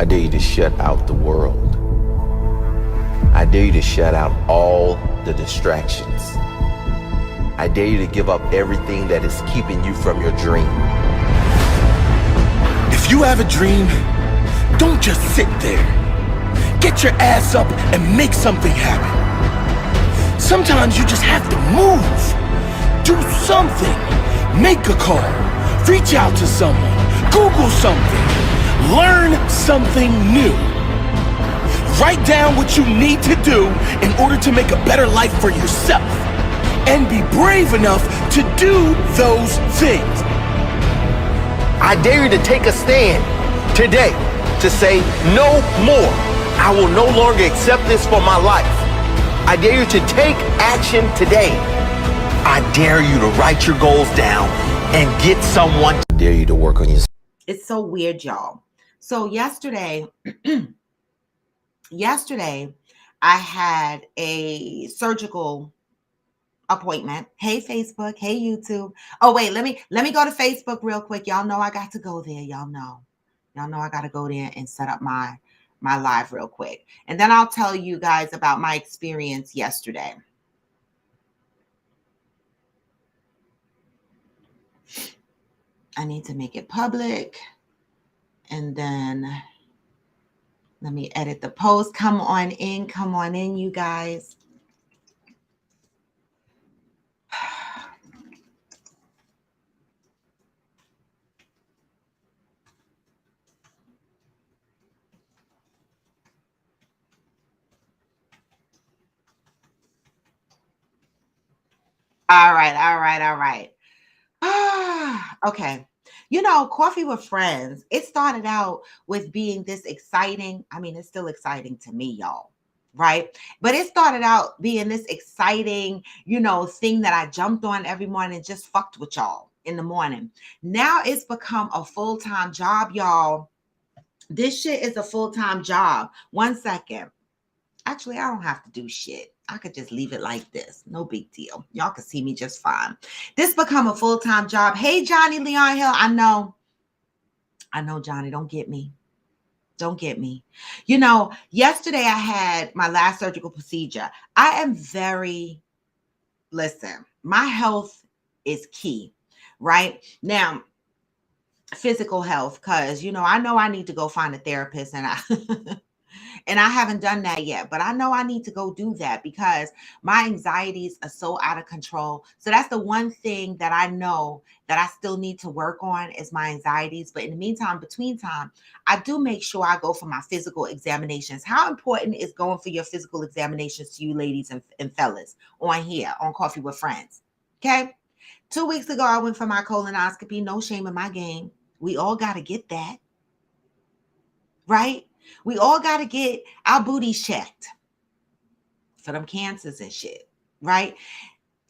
I dare you to shut out the world. I dare you to shut out all the distractions. I dare you to give up everything that is keeping you from your dream. If you have a dream, don't just sit there. Get your ass up and make something happen. Sometimes you just have to move. Do something. Make a call. Reach out to someone. Google something. Learn something new. Write down what you need to do in order to make a better life for yourself. And be brave enough to do those things. I dare you to take a stand today to say no more. I will no longer accept this for my life. I dare you to take action today. I dare you to write your goals down and get someone. I dare you to work on yourself. It's so weird, y'all. So yesterday, I had a surgical appointment. Hey, Facebook. Hey, YouTube. Oh, wait, let me go to Facebook real quick. Y'all know I got to go there. Y'all know I got to go there and set up my live real quick. And then I'll tell you guys about my experience yesterday. I need to make it public. And then let me edit the post. Come on in, you guys. All right. Okay. You know, Coffee with Friends, it started out with being this exciting. I mean, it's still exciting to me, y'all, right? But it started out being this exciting, thing that I jumped on every morning and just fucked with y'all in the morning. Now it's become a full-time job, y'all. This shit is a full-time job. 1 second. Actually, I don't have to do shit. I could just leave it like this. No big deal. Y'all can see me just fine. This become a full-time job. Hey, Johnny Leon Hill. I know, Johnny. Don't get me. Yesterday I had my last surgical procedure. Listen, my health is key, right? Now, physical health, because, I know I need to go find a therapist, and I haven't done that yet, but I know I need to go do that because my anxieties are so out of control. So that's the one thing that I know that I still need to work on is my anxieties. But in the meantime, between time, I do make sure I go for my physical examinations. How important is going for your physical examinations to you ladies and fellas on here on Coffee with Friends? Okay. 2 weeks ago, I went for my colonoscopy. No shame in my game. We all got to get that. Right? We all got to get our booties checked for them cancers and shit, right?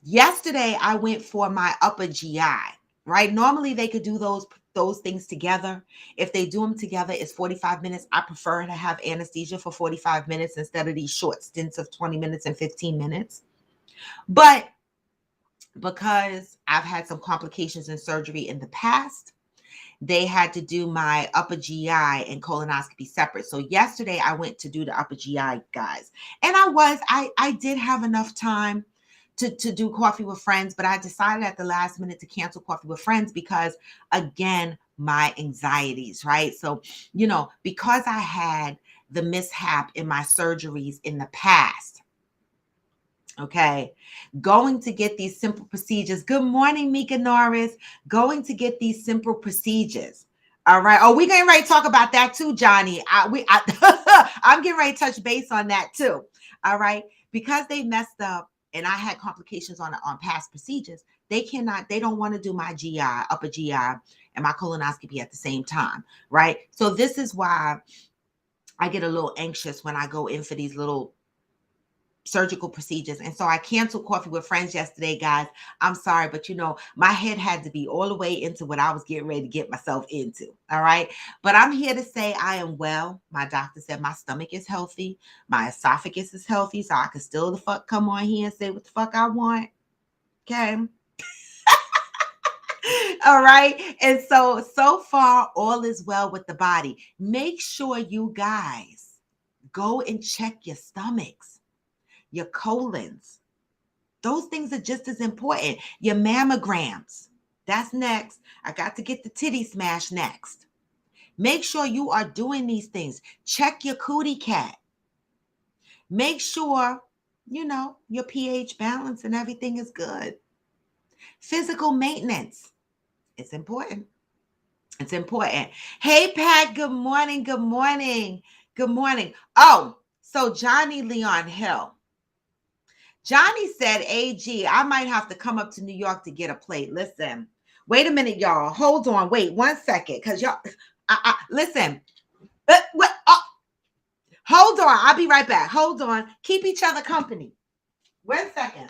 Yesterday, I went for my upper GI, right? Normally, they could do those things together. If they do them together, it's 45 minutes. I prefer to have anesthesia for 45 minutes instead of these short stints of 20 minutes and 15 minutes. But because I've had some complications in surgery in the past, they had to do my upper GI and colonoscopy separate. So yesterday I went to do the upper GI, guys. And I did have enough time to do Coffee with Friends, but I decided at the last minute to cancel Coffee with Friends because, again, my anxieties, right? So, because I had the mishap in my surgeries in the past, okay, going to get these simple procedures. Good morning, Mika Norris. Going to get these simple procedures. All right. Oh, we getting ready to talk about that too, Johnny. I'm getting ready to touch base on that too. All right. Because they messed up and I had complications on past procedures, they don't want to do my GI, upper GI, and my colonoscopy at the same time. Right. So this is why I get a little anxious when I go in for these little surgical procedures. And so I canceled Coffee with Friends yesterday, guys. I'm sorry, but my head had to be all the way into what I was getting ready to get myself into. All right. But I'm here to say I am well. My doctor said my stomach is healthy. My esophagus is healthy. So I can still the fuck come on here and say what the fuck I want. Okay. All right. And so far, all is well with the body. Make sure you guys go and check your stomachs, your colons. Those things are just as important. Your mammograms. That's next. I got to get the titty smash next. Make sure you are doing these things. Check your cootie cat. Make sure, your pH balance and everything is good. Physical maintenance. It's important. It's important. Hey, Pat, good morning. Good morning. Good morning. Oh, so Johnny Leon Hill. Johnny said, AG, I might have to come up to New York to get a plate. Listen, wait a minute, y'all. Hold on. Wait 1 second. Because y'all, listen. What? Oh, hold on. I'll be right back. Hold on. Keep each other company. 1 second.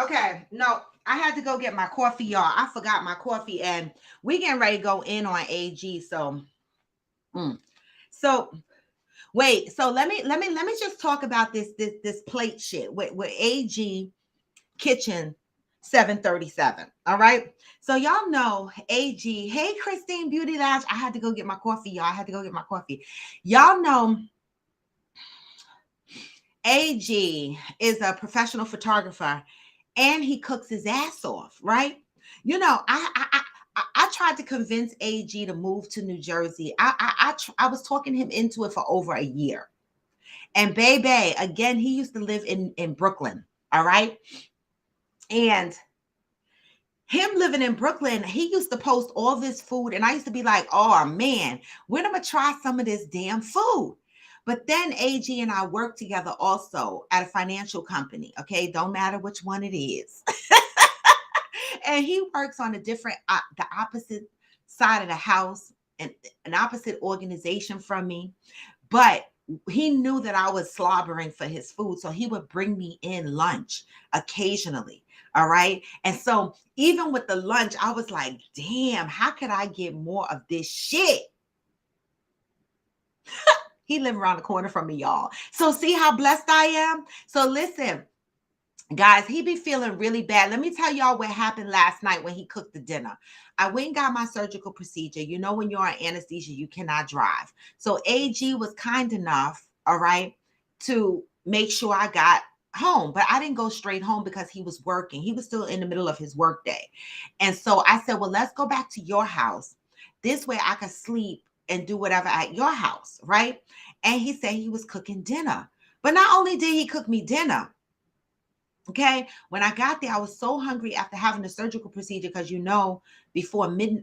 Okay, no, I had to go get my coffee, y'all. I forgot my coffee, and we getting ready to go in on AG. So wait. So let me just talk about this plate shit with AG Kitchen 737. All right. So y'all know AG. Hey, Christine Beauty Lounge. I had to go get my coffee, y'all. I had to go get my coffee. Y'all know AG is a professional photographer. And he cooks his ass off, right? I tried to convince AG to move to New Jersey. I was talking him into it for over a year. And baby, again, he used to live in Brooklyn, all right? And him living in Brooklyn, he used to post all this food. And I used to be like, oh, man, when am I going to try some of this damn food? But then AG and I work together also at a financial company, okay? Don't matter which one it is. And he works on a different, the opposite side of the house, and an opposite organization from me. But he knew that I was slobbering for his food. So he would bring me in lunch occasionally. All right. And so even with the lunch, I was like, damn, how could I get more of this shit? He lived around the corner from me, y'all. So see how blessed I am? So listen, guys, he be feeling really bad. Let me tell y'all what happened last night when he cooked the dinner. I went and got my surgical procedure. You know, when you're on anesthesia, you cannot drive. So AG was kind enough, all right, to make sure I got home. But I didn't go straight home because he was working. He was still in the middle of his work day. And so I said, well, let's go back to your house. This way I could sleep and do whatever at your house, right? And he said he was cooking dinner. But not only did he cook me dinner, okay, when I got there, I was so hungry after having the surgical procedure because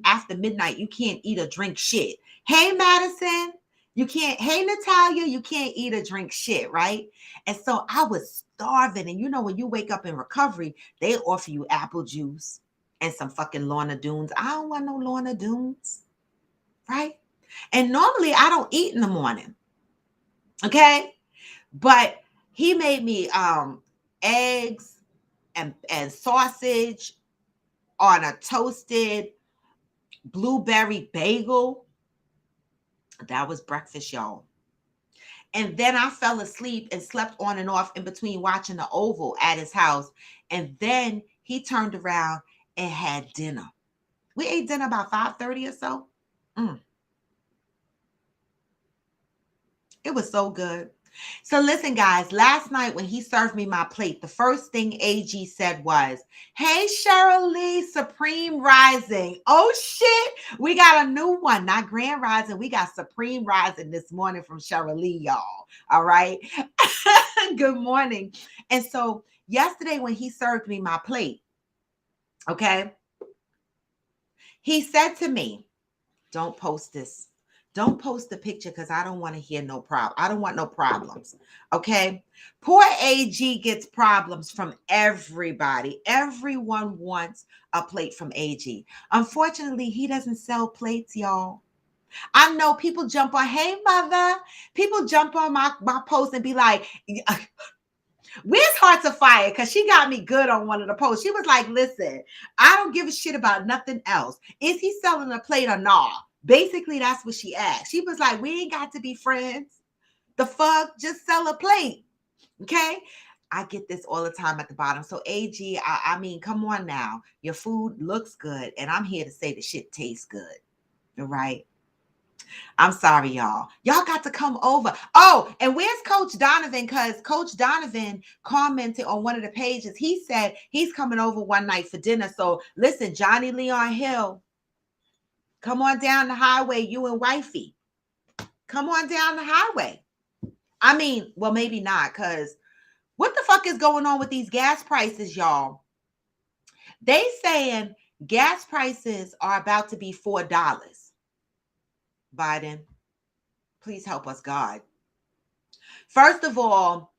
after midnight, you can't eat or drink shit. Hey, Madison, you can't. Hey, Natalia, you can't eat or drink shit, right? And so I was starving. And when you wake up in recovery, they offer you apple juice and some fucking Lorna Doones. I don't want no Lorna Doones, right? And normally I don't eat in the morning, okay? But he made me eggs and sausage on a toasted blueberry bagel. That was breakfast, y'all. And then I fell asleep and slept on and off in between watching the Oval at his house. And then he turned around and had dinner. We ate dinner about 5:30 or so. It was so good. So listen, guys, last night when he served me my plate, the first thing AG said was, "Hey, Lee, Supreme Rising." Oh, shit. We got a new one, not Grand Rising. We got Supreme Rising this morning from Lee, y'all. All right. Good morning. And so yesterday when he served me my plate, okay, he said to me, "Don't post this. Don't post the picture because I don't want to hear no problem. I don't want no problems." Okay. Poor AG gets problems from everybody. Everyone wants a plate from AG. Unfortunately, he doesn't sell plates, y'all. I know people jump on, "Hey, mother." People jump on my post and be like, "Where's Hearts of Fire?" Because she got me good on one of the posts. She was like, "Listen, I don't give a shit about nothing else. Is he selling a plate or not?" Basically, that's what she asked. She was like, "We ain't got to be friends. The fuck? Just sell a plate." Okay? I get this all the time at the bottom. So AG, I mean, come on now. Your food looks good. And I'm here to say the shit tastes good. All right? I'm sorry, y'all. Y'all got to come over. Oh, and where's Coach Donovan? Because Coach Donovan commented on one of the pages. He said he's coming over one night for dinner. So listen, Johnny Leon Hill, come on down the highway, you and wifey. Come on down the highway. I mean, well, maybe not, because what the fuck is going on with these gas prices, y'all? They saying gas prices are about to be $4. Biden, please help us, God. First of all,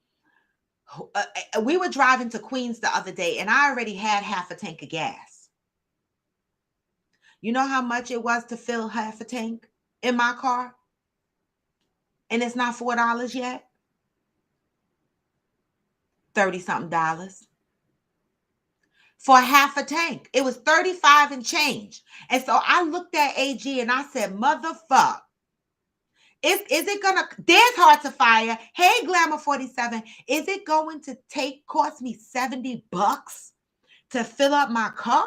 we were driving to Queens the other day, and I already had half a tank of gas. You know how much it was to fill half a tank in my car? And it's not $4 yet. $30-something. For half a tank. It was 35 and change. And so I looked at AG and I said, "Motherfuck. Is it gonna, there's Hearts of Fire. Hey, Glamour 47. Is it going to cost me $70 to fill up my car?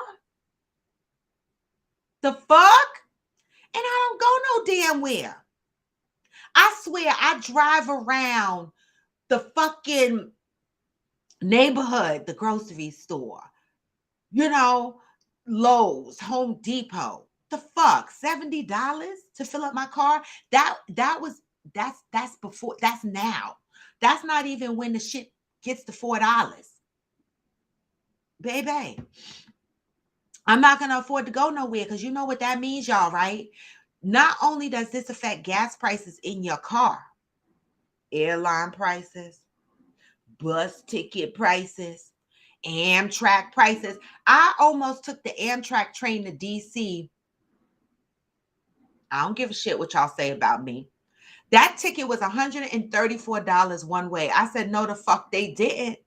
The fuck?" And I don't go no damn where. I swear I drive around the fucking neighborhood, the grocery store, you know, Lowe's, Home Depot. The fuck, $70 to fill up my car? That's before, that's now. That's not even when the shit gets to $4. Baby, I'm not gonna afford to go nowhere, because you know what that means, y'all, right? Not only does this affect gas prices in your car, airline prices, bus ticket prices, Amtrak prices. I almost took the Amtrak train to DC. I don't give a shit what y'all say about me. That ticket was $134 one way. I said, "No, the fuck they didn't.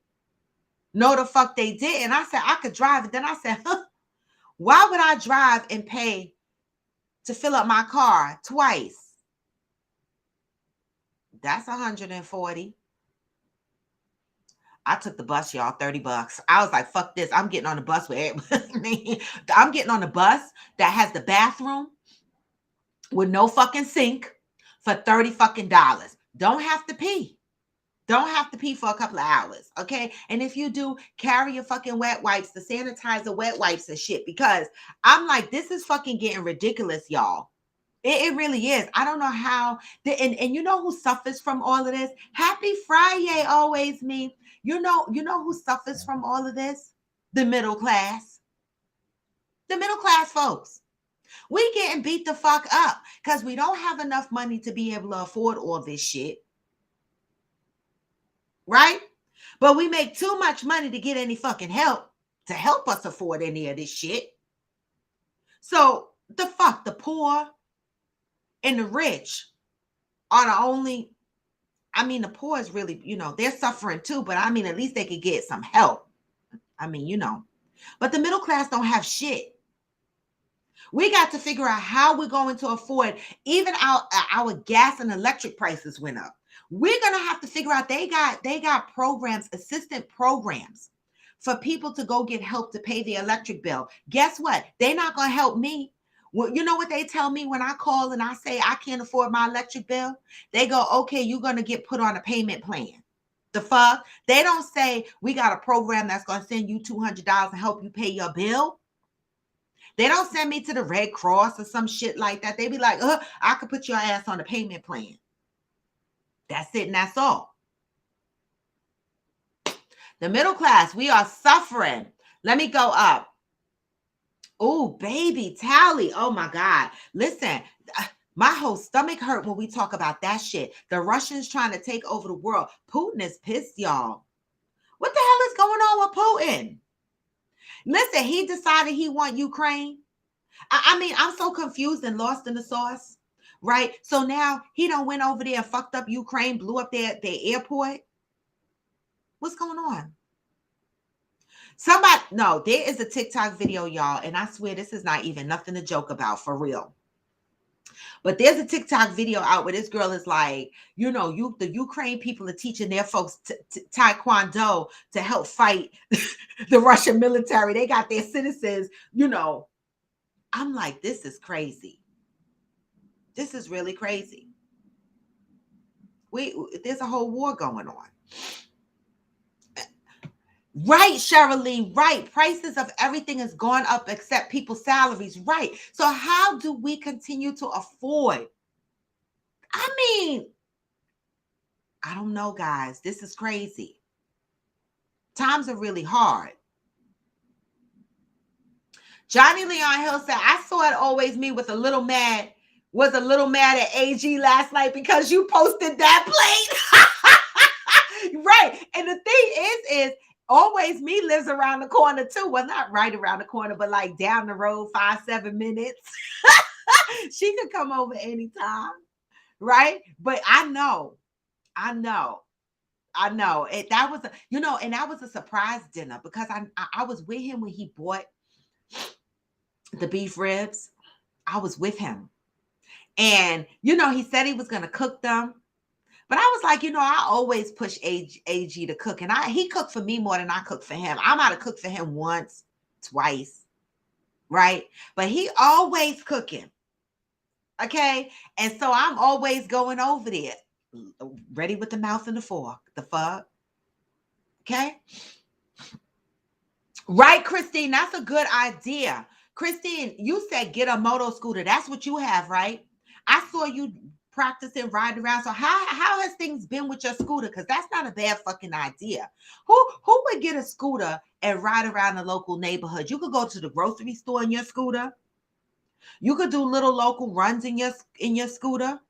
No, the fuck they didn't." I said, "I could drive it." Then I said, why would I drive and pay to fill up my car twice? That's $140. I took the bus, y'all, $30. I was like, fuck this. I'm getting on the bus with I'm getting on the bus that has the bathroom with no fucking sink for $30 fucking dollars. Don't have to pee. Don't have to pee for a couple of hours, okay? And if you do, carry your fucking wet wipes, the sanitizer wet wipes and shit, because I'm like, this is fucking getting ridiculous, y'all. It really is. I don't know how. And you know who suffers from all of this? Happy Friday, always me. You know who suffers from all of this? The middle class. The middle class folks. We getting beat the fuck up because we don't have enough money to be able to afford all this shit. Right? But we make too much money to get any fucking help to help us afford any of this shit. So the fuck, the poor and the rich are the only, I mean, the poor is really, they're suffering too, but I mean, at least they could get some help. I mean, but the middle class don't have shit. We got to figure out how we're going to afford, even our gas and electric prices went up. We're going to have to figure out, they got programs, assistant programs for people to go get help to pay the electric bill. Guess what? They're not going to help me Well, you know what they tell me when I call and I say I can't afford my electric bill? They go, okay, you're going to get put on a payment plan. The fuck? They don't say we got a program that's going to send you $200 and help you pay your bill. They don't send me to the Red Cross or some shit like that. They be like, I could put your ass on a payment plan. That's it and that's all. The middle class, we are suffering. Let me go up. Oh, baby, Tally. Oh, my God. Listen, my whole stomach hurt when we talk about that shit. The Russians trying to take over the world. Putin is pissed, y'all. What the hell is going on with Putin? Listen, he decided he want Ukraine. I mean, I'm so confused and lost in the sauce, right? So now he done went over there and fucked up Ukraine, blew up their airport. What's going on? No, there is a TikTok video, y'all, and I swear this is not even nothing to joke about, for real. But there's a TikTok video out where this girl is like, you know, the Ukraine people are teaching their folks taekwondo to help fight the Russian military. They got their citizens, you know. I'm like, this is crazy. This is really crazy. There's a whole war going on. Right, Cheryl, right. Prices of everything has gone up except people's salaries, right. So how do we continue to afford? I mean, I don't know, guys. This is crazy. Times are really hard. Johnny Leon Hill said, I saw it always me was a little mad at AG last night because you posted that plate. Right. And the thing is always me lives around the corner too. Well, not right around the corner, but like down the road 5-7 minutes. She could come over anytime. Right. But I know. That was and that was a surprise dinner because I was with him when he bought the beef ribs. I was with him. And, he said he was going to cook them. But I was like, I always push AG to cook. And he cooked for me more than I cook for him. I might have cooked for him once, twice, right? But he always cooking, okay? And so I'm always going over there, ready with the mouth and the fork, the fuck, okay? Right, Christine, that's a good idea. Christine, you said get a moto scooter. That's what you have, right? I saw you practicing riding around. So how has things been with your scooter? Because that's not a bad fucking idea. Who would get a scooter and ride around the local neighborhood? You could go to the grocery store in your scooter. You could do little local runs in your scooter,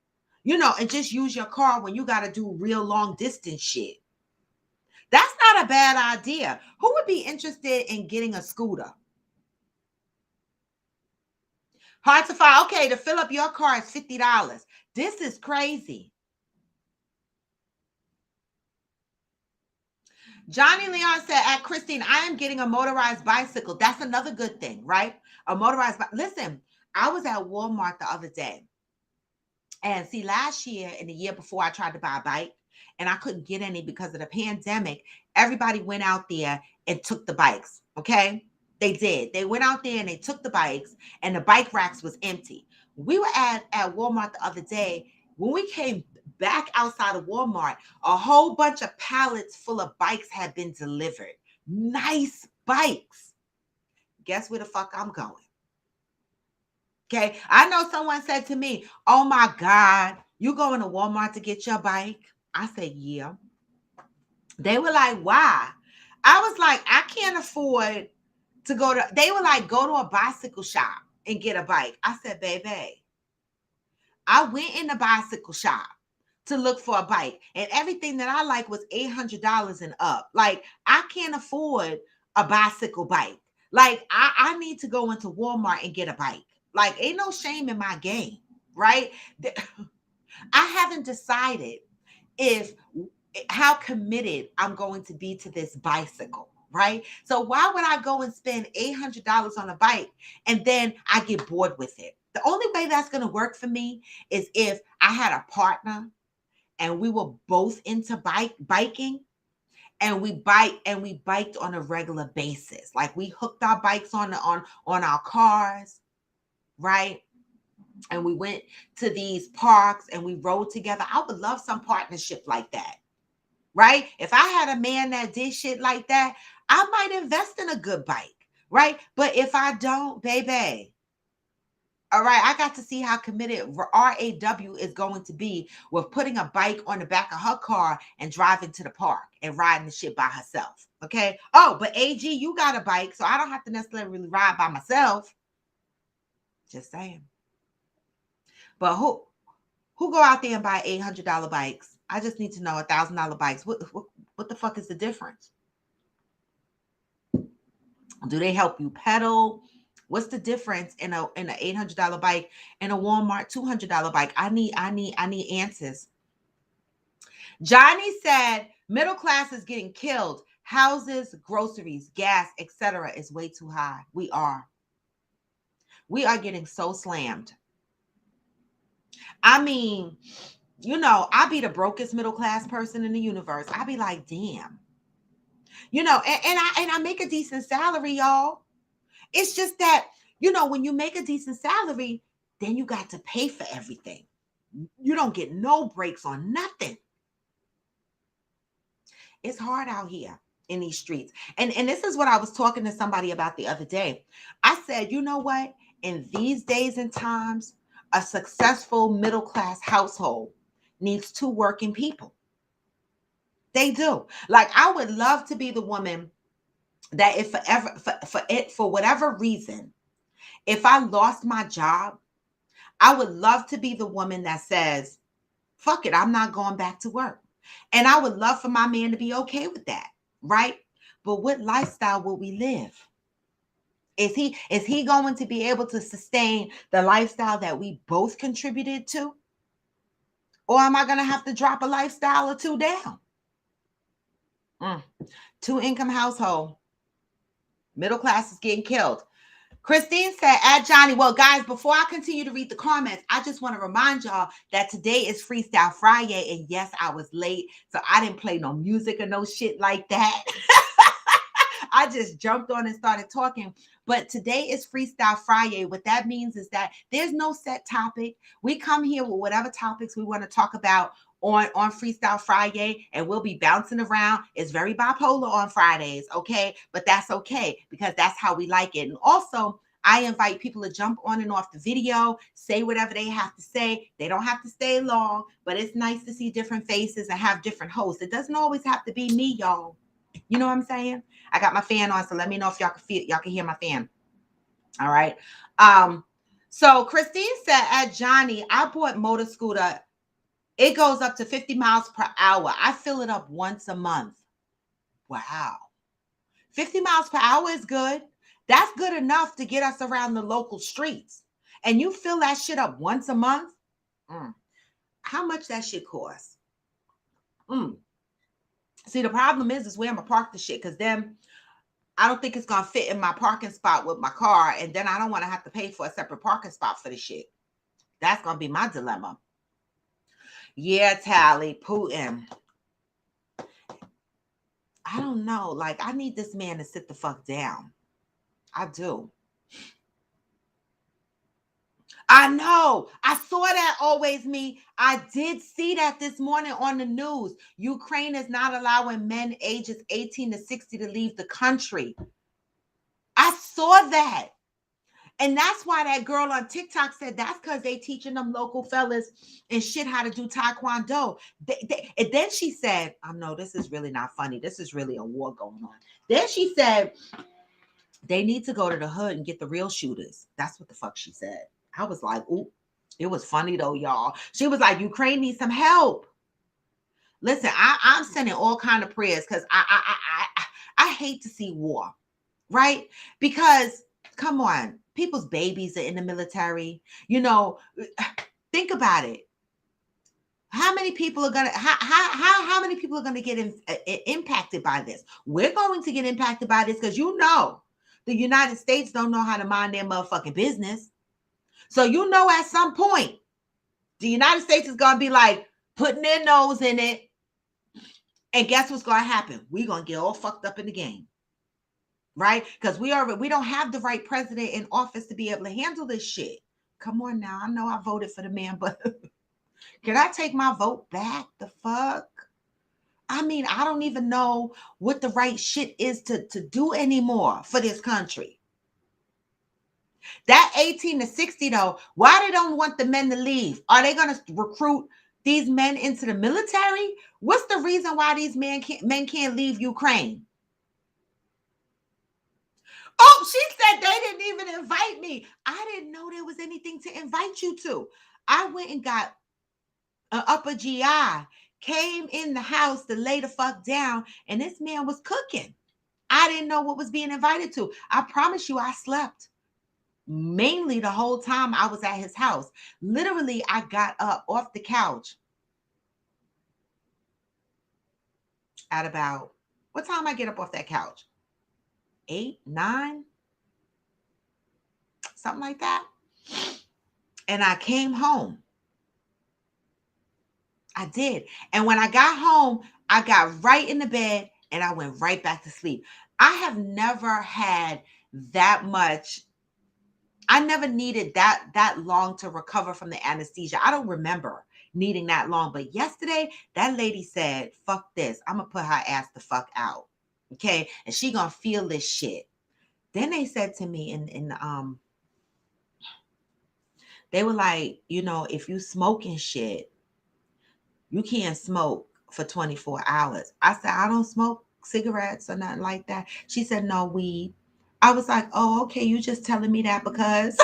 and just use your car when you got to do real long distance shit. That's not a bad idea. Who would be interested in getting a scooter? Hard to find. Okay, to fill up your car is $50. This is crazy. Johnny Leon said, at Christine, I am getting a motorized bicycle. That's another good thing, right? A motorized Listen, I was at Walmart the other day. And see, last year and the year before, I tried to buy a bike. And I couldn't get any because of the pandemic. Everybody went out there and took the bikes, okay? They did. They went out there and they took the bikes and the bike racks was empty. We were at Walmart the other day. When we came back outside of Walmart, a whole bunch of pallets full of bikes had been delivered. Nice bikes. Guess where the fuck I'm going? Okay. I know someone said to me, oh my God, you going to Walmart to get your bike? I said, yeah. They were like, why? I was like, I can't afford to go to, they were like, go to a bicycle shop and get a bike. I said, baby, I went in the bicycle shop to look for a bike and everything that I like was $800 and up. Like, I can't afford a bicycle bike. Like, I need to go into Walmart and get a bike. Like, ain't no shame in my game, right? I haven't decided how committed I'm going to be to this bicycle, right? So why would I go and spend $800 on a bike and then I get bored with it? The only way that's going to work for me is if I had a partner and we were both into biking and we biked on a regular basis. Like we hooked our bikes on our cars right? And we went to these parks and we rode together. I would love some partnership like that, right? If I had a man that did shit like that, I might invest in a good bike, right? But if I don't, baby, all right, I got to see how committed RAW is going to be with putting a bike on the back of her car and driving to the park and riding the shit by herself. Okay. Oh, but AG, you got a bike, so I don't have to necessarily ride by myself. Just saying. But who go out there and buy $800 bikes? I just need to know $1,000 bikes. What the fuck is the difference? Do they help you pedal? What's the difference in an $800 bike and a Walmart $200 bike? I need answers. Johnny said middle class is getting killed. Houses, groceries, gas, etc. is way too high. We are getting so slammed. I mean, you know, I be the brokest middle class person in the universe. I be like, damn. You know, and I make a decent salary, y'all. It's just that, you know, when you make a decent salary, then you got to pay for everything. You don't get no breaks on nothing. It's hard out here in these streets. And this is what I was talking to somebody about the other day. I said, you know what? In these days and times, a successful middle class household needs 2 working people. They do. Like, I would love to be the woman that if for whatever reason, if I lost my job, I would love to be the woman that says, fuck it, I'm not going back to work. And I would love for my man to be okay with that, right? But what lifestyle will we live? Is he going to be able to sustain the lifestyle that we both contributed to? Or am I going to have to drop a lifestyle or 2 down? 2-income household. Middle class is getting killed. Christine said, add Johnny. Well, guys, before I continue to read the comments, I just want to remind y'all that today is Freestyle Friday. And yes, I was late, so I didn't play no music or no shit like that. I just jumped on and started talking. But today is Freestyle Friday. What that means is that there's no set topic. We come here with whatever topics we want to talk about on Freestyle Friday, and we'll be bouncing around. It's very bipolar on Fridays, okay? But that's okay, because that's how we like it. And also, I invite people to jump on and off the video, say whatever they have to say. They don't have to stay long, but it's nice to see different faces and have different hosts. It doesn't always have to be me, y'all. You know what I'm saying? I got my fan on, so let me know if y'all can hear my fan. All right. So Christine said, at Johnny, I bought motor scooter. It goes up to 50 miles per hour. I fill it up once a month. Wow. 50 miles per hour is good. That's good enough to get us around the local streets. And you fill that shit up once a month? How much that shit costs? See, the problem is where I'm going to park the shit, because then I don't think it's going to fit in my parking spot with my car. And then I don't want to have to pay for a separate parking spot for the shit. That's going to be my dilemma. Yeah, Tally, Putin. I don't know. Like, I need this man to sit the fuck down. I do. I know. I saw that, Always Me. I did see that this morning on the news. Ukraine is not allowing men ages 18 to 60 to leave the country. I saw that. And that's why that girl on TikTok said that's because they teaching them local fellas and shit how to do Taekwondo. And then she said, oh, no, this is really not funny. This is really a war going on. Then she said, they need to go to the hood and get the real shooters. That's what the fuck she said. I was like, ooh, it was funny though, y'all. She was like, Ukraine needs some help. Listen, I'm sending all kind of prayers, because I hate to see war, right? Because, come on, people's babies are in the military. You know, think about it. How many people are gonna how many people are gonna get impacted by this? We're going to get impacted by this, because you know the United States don't know how to mind their motherfucking business. So you know at some point the United States is gonna be like putting their nose in it, and guess what's gonna happen? We're gonna get all fucked up in the game. Right? Because we don't have the right president in office to be able to handle this shit. Come on now. I know I voted for the man, but can I take my vote back? The fuck? I mean, I don't even know what the right shit is to do anymore for this country. That 18 to 60, though, why they don't want the men to leave? Are they going to recruit these men into the military? What's the reason why these men can't leave Ukraine? Oh, she said they didn't even invite me. I didn't know there was anything to invite you to. I went and got an upper GI, came in the house to lay the fuck down, and this man was cooking. I didn't know what was being invited to. I promise you, I slept. Mainly the whole time I was at his house. Literally, I got up off the couch at about, what time I get up off that couch? 8, 9, something like that. And I came home. I did. And when I got home, I got right in the bed and I went right back to sleep. I have never had that much. I never needed that long to recover from the anesthesia. I don't remember needing that long. But yesterday, that lady said, fuck this. I'm going to put her ass the fuck out. Okay? And she going to feel this shit. Then they said to me they were like, you know, if you smoking shit, you can't smoke for 24 hours. I said, I don't smoke cigarettes or nothing like that. She said, no, weed. I was like, oh, okay, you just telling me that because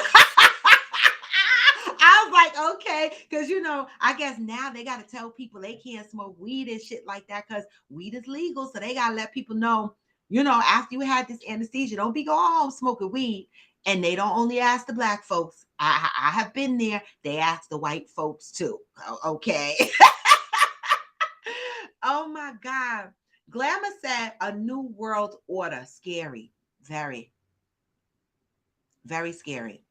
I was like, okay, because, you know, I guess now they got to tell people they can't smoke weed and shit like that because weed is legal. So they got to let people know, you know, after you had this anesthesia, don't be going home smoking weed. And they don't only ask the black folks. I have been there. They ask the white folks too. Okay. Oh my God. Glamour said a new world order. Scary. Very, very scary.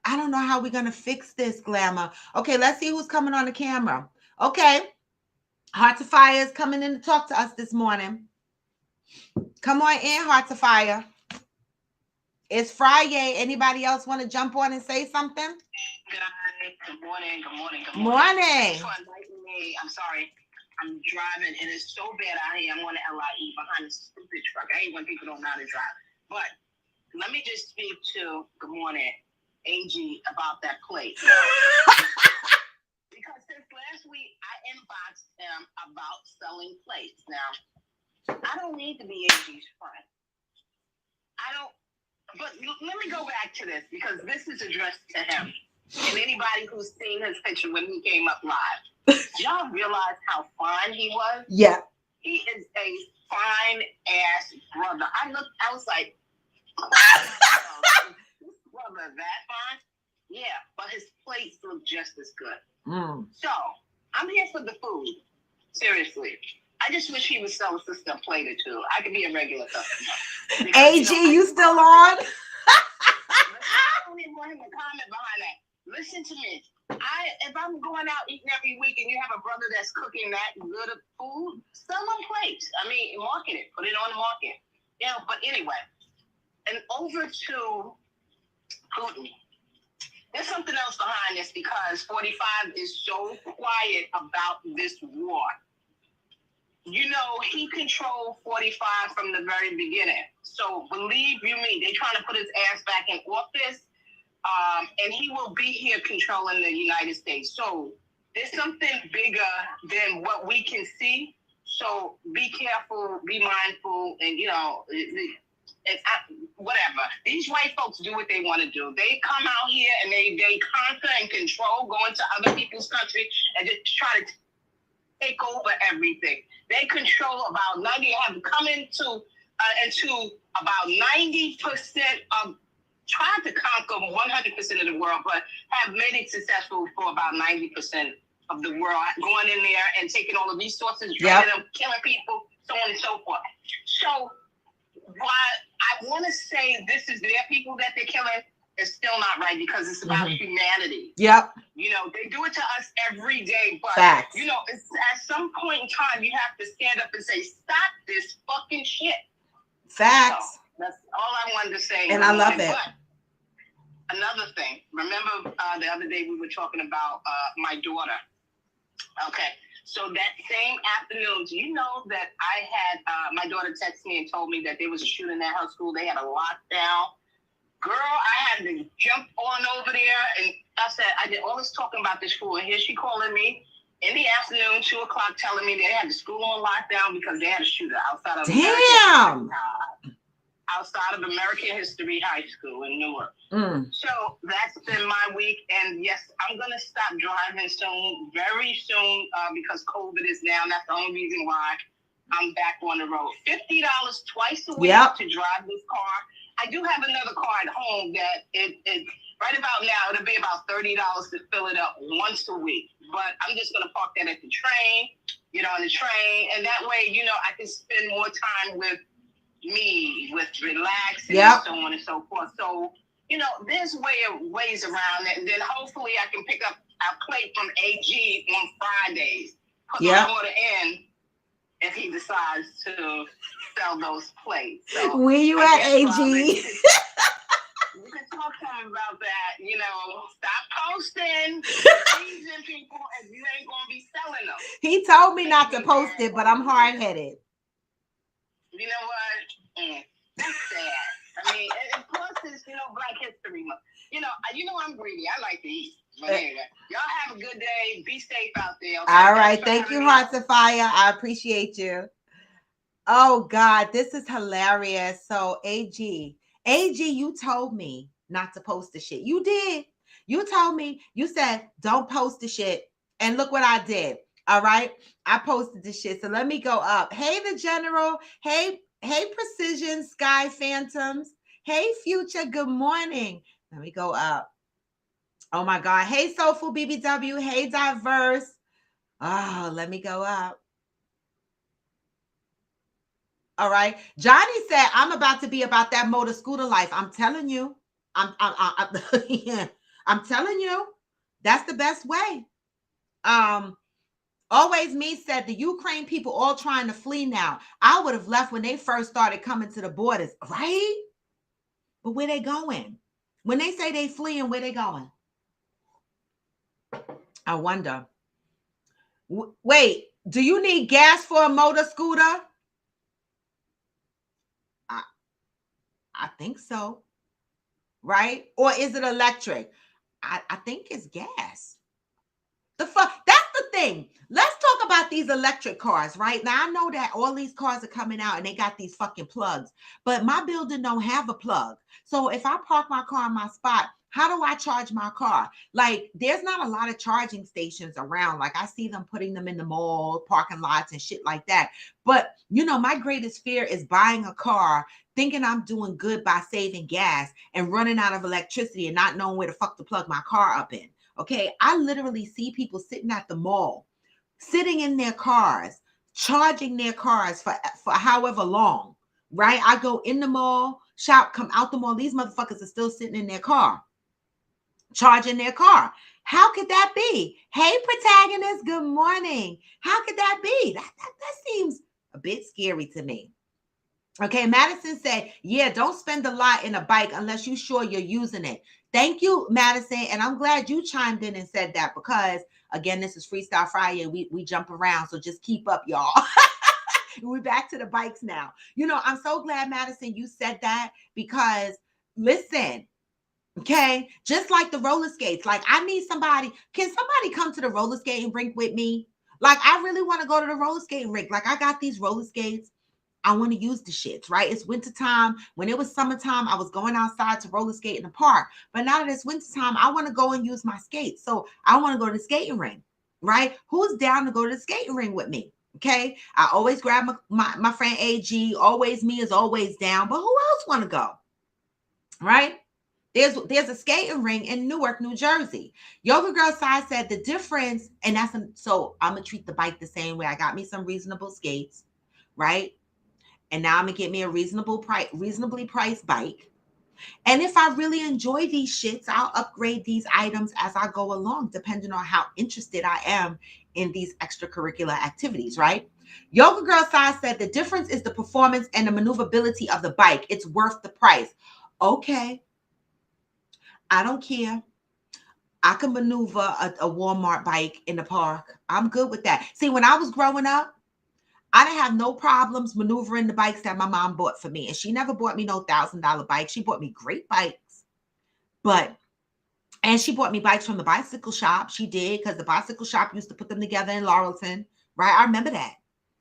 I don't know how we're going to fix this, Glamour. Okay, let's see who's coming on the camera. Okay. Heart to Fire is coming in to talk to us this morning. Come on in, Heart to Fire. It's Friday. Anybody else want to jump on and say something? Good morning. Good morning. Good morning. Thanks for inviting me. I'm sorry. I'm driving, and it's so bad out here. I'm on the LIE behind the stupid truck. I hate when people don't know how to drive. But let me just speak to, good morning, AG, about that plate. Because since last week, I inboxed him about selling plates. Now, I don't need to be AG's friend. I don't. But let me go back to this because this is addressed to him and anybody who's seen his picture when he came up live. Y'all realize how fine he was? Yeah. He is a fine ass brother. I was like, this brother that fine? Yeah, but his plates look just as good. So I'm here for the food. Seriously. I just wish he would sell a system plate or two. I could be a regular customer. Because, AG, you still on? I don't even want him to comment behind that. Listen to me. If I'm going out eating every week and you have a brother that's cooking that good of food, sell them plates. I mean, market it. Put it on the market. Yeah, but anyway. And over to Putin. There's something else behind this because 45 is so quiet about this war. You know, he controlled 45 from the very beginning. So believe you me, they're trying to put his ass back in office. And he will be here controlling the United States. So there's something bigger than what we can see. So be careful, be mindful, and, you know, whatever. These white folks do what they want to do. They come out here and they conquer and control, go into other people's country and just try to take over everything. They control about 90, have come into about 90% of, tried to conquer 100% of the world, but have made it successful for about 90% of the world, going in there and taking all the resources, draining them, killing people, so on and so forth. So while I want to say this is their people that they're killing, it's still not right because it's about humanity. Yep. You know, they do it to us every day, but, facts. You know, it's, at some point in time, you have to stand up and say, stop this fucking shit. Facts. So that's all I wanted to say. And I love it. But another thing. Remember the other day we were talking about my daughter. Okay. So that same afternoon, do you know that I had my daughter text me and told me that there was a shooting at her school? They had a lockdown. Girl, I had to jump on over there, and I said, I did all this talking about this school, and here she calling me in the afternoon, 2 o'clock, telling me they had the school on lockdown because they had a shooter outside of American History High School in Newark. So that's been my week, and yes, I'm gonna stop driving soon, very soon, because COVID is now. That's the only reason why I'm back on the road. $50 twice a week to drive this car. I do have another car at home that it right about now it'll be about $30 to fill it up once a week. But I'm just gonna park that at the train, on the train, and that way, I can spend more time with me, with relaxing and so on and so forth. So, there's ways around it, and then hopefully I can pick up a plate from AG on Fridays. Put my order in if he decides to sell those plates. So where you at, AG? We can talk to him about that. Stop posting, teasing people, and you ain't gonna be selling them. He told me not to post it, but I'm hard-headed. You know what? That's sad. I mean, and plus it's Black History Month. I'm greedy. I like to eat. But anyway, y'all have a good day. Be safe out there. Okay? All right. Thank you, Hearts of Fire. I appreciate you. Oh, God. This is hilarious. So, AG, you told me not to post the shit. You did. You told me. You said, don't post the shit. And look what I did. All right. I posted the shit. So let me go up. Hey, the General. Hey, Precision Sky Phantoms. Hey, Future. Good morning. Let me go up. Oh my God. Hey, Soulful BBW. Hey, Diverse. Oh, let me go up. All right. Johnny said, I'm about to be about that motor scooter life. I'm telling you. I'm telling you. That's the best way. Always Me said the Ukraine people all trying to flee now. I would have left when they first started coming to the borders, right? But where they going? When they say they fleeing, where they going? I wonder. Wait, do you need gas for a motor scooter? I think so. Right? Or is it electric? I think it's gas. That's the thing. Let's talk about these electric cars, right? Now, I know that all these cars are coming out and they got these fucking plugs, but my building don't have a plug. So if I park my car in my spot, how do I charge my car? Like, there's not a lot of charging stations around. Like, I see them putting them in the mall, parking lots and shit like that. But, my greatest fear is buying a car, thinking I'm doing good by saving gas and running out of electricity and not knowing where the fuck to plug my car up in. Okay, I literally see people sitting at the mall, sitting in their cars, charging their cars for however long, right? I go in the mall, shop, come out the mall. These motherfuckers are still sitting in their car, charging their car. How could that be? Hey, Protagonist, good morning. How could that be? That seems a bit scary to me. Okay, Madison said, yeah, don't spend a lot in a bike unless you're sure you're using it. Thank you, Madison. And I'm glad you chimed in and said that because, again, this is Freestyle Friday. We jump around, so just keep up, y'all. We're back to the bikes now. I'm so glad, Madison, you said that because, listen, okay, just like the roller skates, like I need somebody. Can somebody come to the roller skating rink with me? Like, I really want to go to the roller skating rink. Like, I got these roller skates. I want to use the shits, right? It's wintertime. When it was summertime, I was going outside to roller skate in the park. But now that it's wintertime, I want to go and use my skates. So I want to go to the skating ring, right? Who's down to go to the skating ring with me? Okay. I always grab my friend AG. Always Me is always down. But who else want to go? Right? There's a skating ring in Newark, New Jersey. Yoga Girl Side said the difference, and so I'm going to treat the bike the same way. I got me some reasonable skates, right? And now I'm going to get me a reasonably priced bike. And if I really enjoy these shits, I'll upgrade these items as I go along, depending on how interested I am in these extracurricular activities, right? Yoga Girl Side said the difference is the performance and the maneuverability of the bike. It's worth the price. Okay. I don't care. I can maneuver a Walmart bike in the park. I'm good with that. See, when I was growing up, I didn't have no problems maneuvering the bikes that my mom bought for me. And she never bought me no $1,000 bike. She bought me great bikes. And she bought me bikes from the bicycle shop. She did, because the bicycle shop used to put them together in Laurelton, right? I remember that,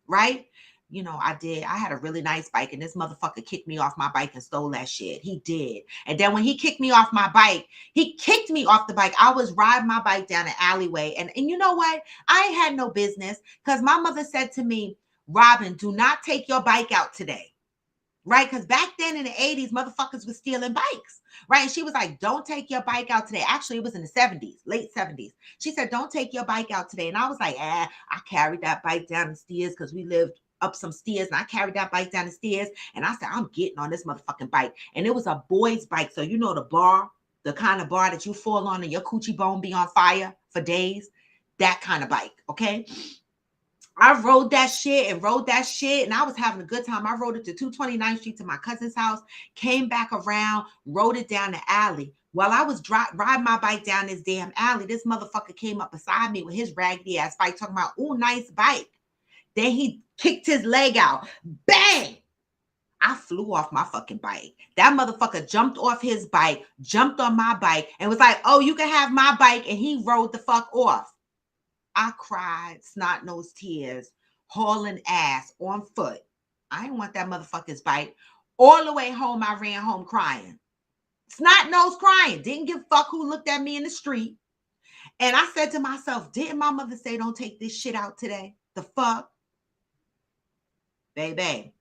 right? You know, I did. I had a really nice bike, and this motherfucker kicked me off my bike and stole that shit. He did. And then when he kicked me off my bike, he kicked me off the bike. I was riding my bike down an alleyway. And you know what? I ain't had no business, because my mother said to me, Robin, do not take your bike out today. Right? Because back then in the 80s, motherfuckers were stealing bikes. Right? And she was like, don't take your bike out today. Actually, it was in the 70s, late 70s. She said, don't take your bike out today. And I was like, I carried that bike down the stairs, because we lived up some stairs, and I carried that bike down the stairs, and I said, I'm getting on this motherfucking bike. And it was a boy's bike. So you know the bar, the kind of bar that you fall on and your coochie bone be on fire for days, that kind of bike, okay? I rode that shit, and I was having a good time. I rode it to 229th Street to my cousin's house, came back around, rode it down the alley. While I was riding my bike down this damn alley, this motherfucker came up beside me with his raggedy ass bike, talking about, ooh, nice bike. Then he kicked his leg out. Bang! I flew off my fucking bike. That motherfucker jumped off his bike, jumped on my bike, and was like, oh, you can have my bike. And he rode the fuck off. I cried, snot-nosed tears, hauling ass on foot. I didn't want that motherfucker's bike. All the way home, I ran home crying. Snot-nosed crying. Didn't give a fuck who looked at me in the street. And I said to myself, didn't my mother say don't take this shit out today? The fuck? Baby.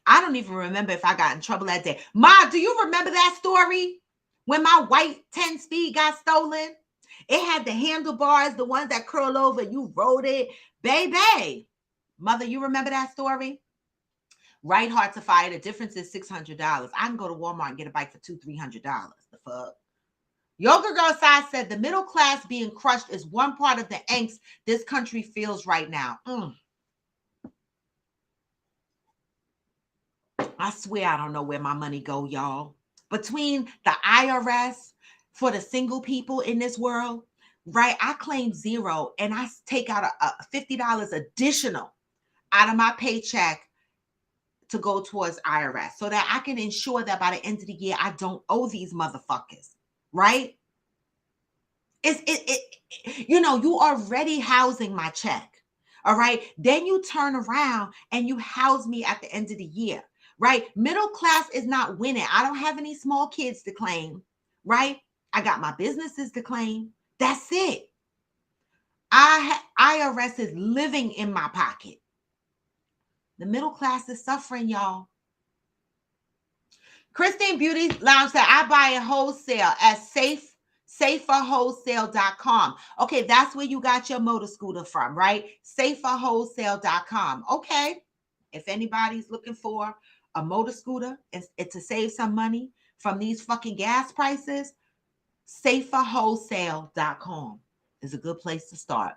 I don't even remember if I got in trouble that day. Ma, do you remember that story? When my white 10-speed got stolen? It had the handlebars, the ones that curl over. You rode it. Baby. Mother, you remember that story? Right heart to fire. The difference is $600. I can go to Walmart and get a bike for $200-$300. The fuck? Yoga Girl Side said the middle class being crushed is one part of the angst this country feels right now. I swear I don't know where my money go, y'all. Between the IRS for the single people in this world, right? I claim zero, and I take out a $50 additional out of my paycheck to go towards IRS so that I can ensure that by the end of the year, I don't owe these motherfuckers, right? You know, you already housing my check, all right? Then you turn around and you house me at the end of the year, right? Middle class is not winning. I don't have any small kids to claim, right? I got my businesses to claim. That's it. IRS is living in my pocket. The middle class is suffering, y'all. Christine Beauty Lounge said, I buy a wholesale at saferwholesale.com. Okay, that's where you got your motor scooter from, right? Saferwholesale.com. Okay. If anybody's looking for a motor scooter and to save some money from these fucking gas prices, saferwholesale.com is a good place to start.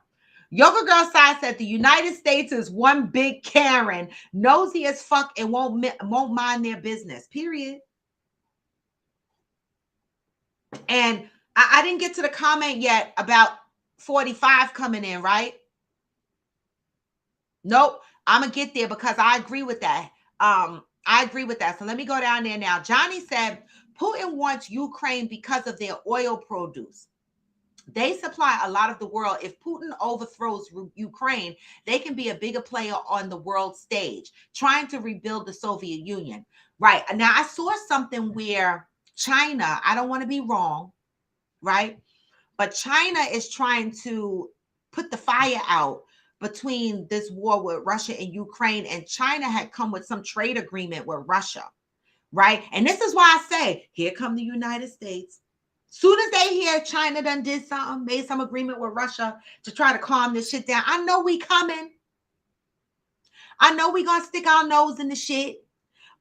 Yoga Girl Side said the United States is one big Karen, nosy as fuck, and won't mind their business, period. And I didn't get to the comment yet about 45 coming in, right? Nope. I'm going to get there because I agree with that. I agree with that. So let me go down there now. Johnny said, Putin wants Ukraine because of their oil produce. They supply a lot of the world. If Putin overthrows Ukraine, they can be a bigger player on the world stage, trying to rebuild the Soviet Union. Right. Now, I saw something where China, I don't want to be wrong, right? But China is trying to put the fire out between this war with Russia and Ukraine. And China had come with some trade agreement with Russia, right? And this is why I say, here come the United States. Soon as they hear China done did something, made some agreement with Russia to try to calm this shit down, I know we coming. I know we gonna stick our nose in the shit.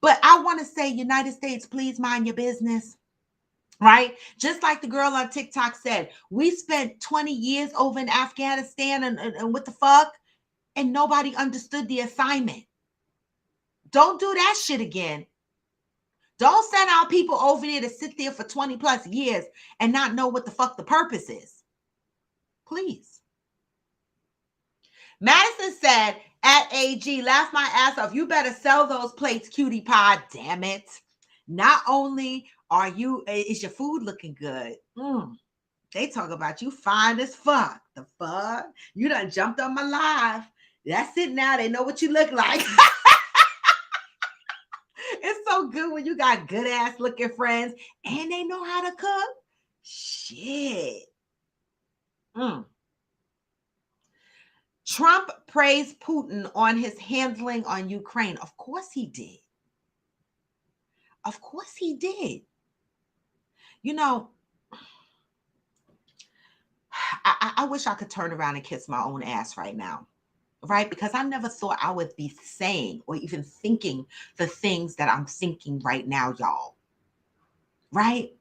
But I want to say, United States, please mind your business, right? Just like the girl on TikTok said, we spent 20 years over in Afghanistan and what the fuck? And nobody understood the assignment. Don't do that shit again. Don't send our people over there to sit there for 20 plus years and not know what the fuck the purpose is. Please. Madison said, at AG, laugh my ass off. You better sell those plates, cutie pie. Damn it. Not only is your food looking good? They talk about you fine as fuck. The fuck? You done jumped on my live. That's it now. They know what you look like. It's so good when you got good ass looking friends and they know how to cook. Shit. Trump praised Putin on his handling on Ukraine. Of course he did. Of course he did. You know, I wish I could turn around and kiss my own ass right now. Right? Because I never thought I would be saying or even thinking the things that I'm thinking right now, y'all. Right?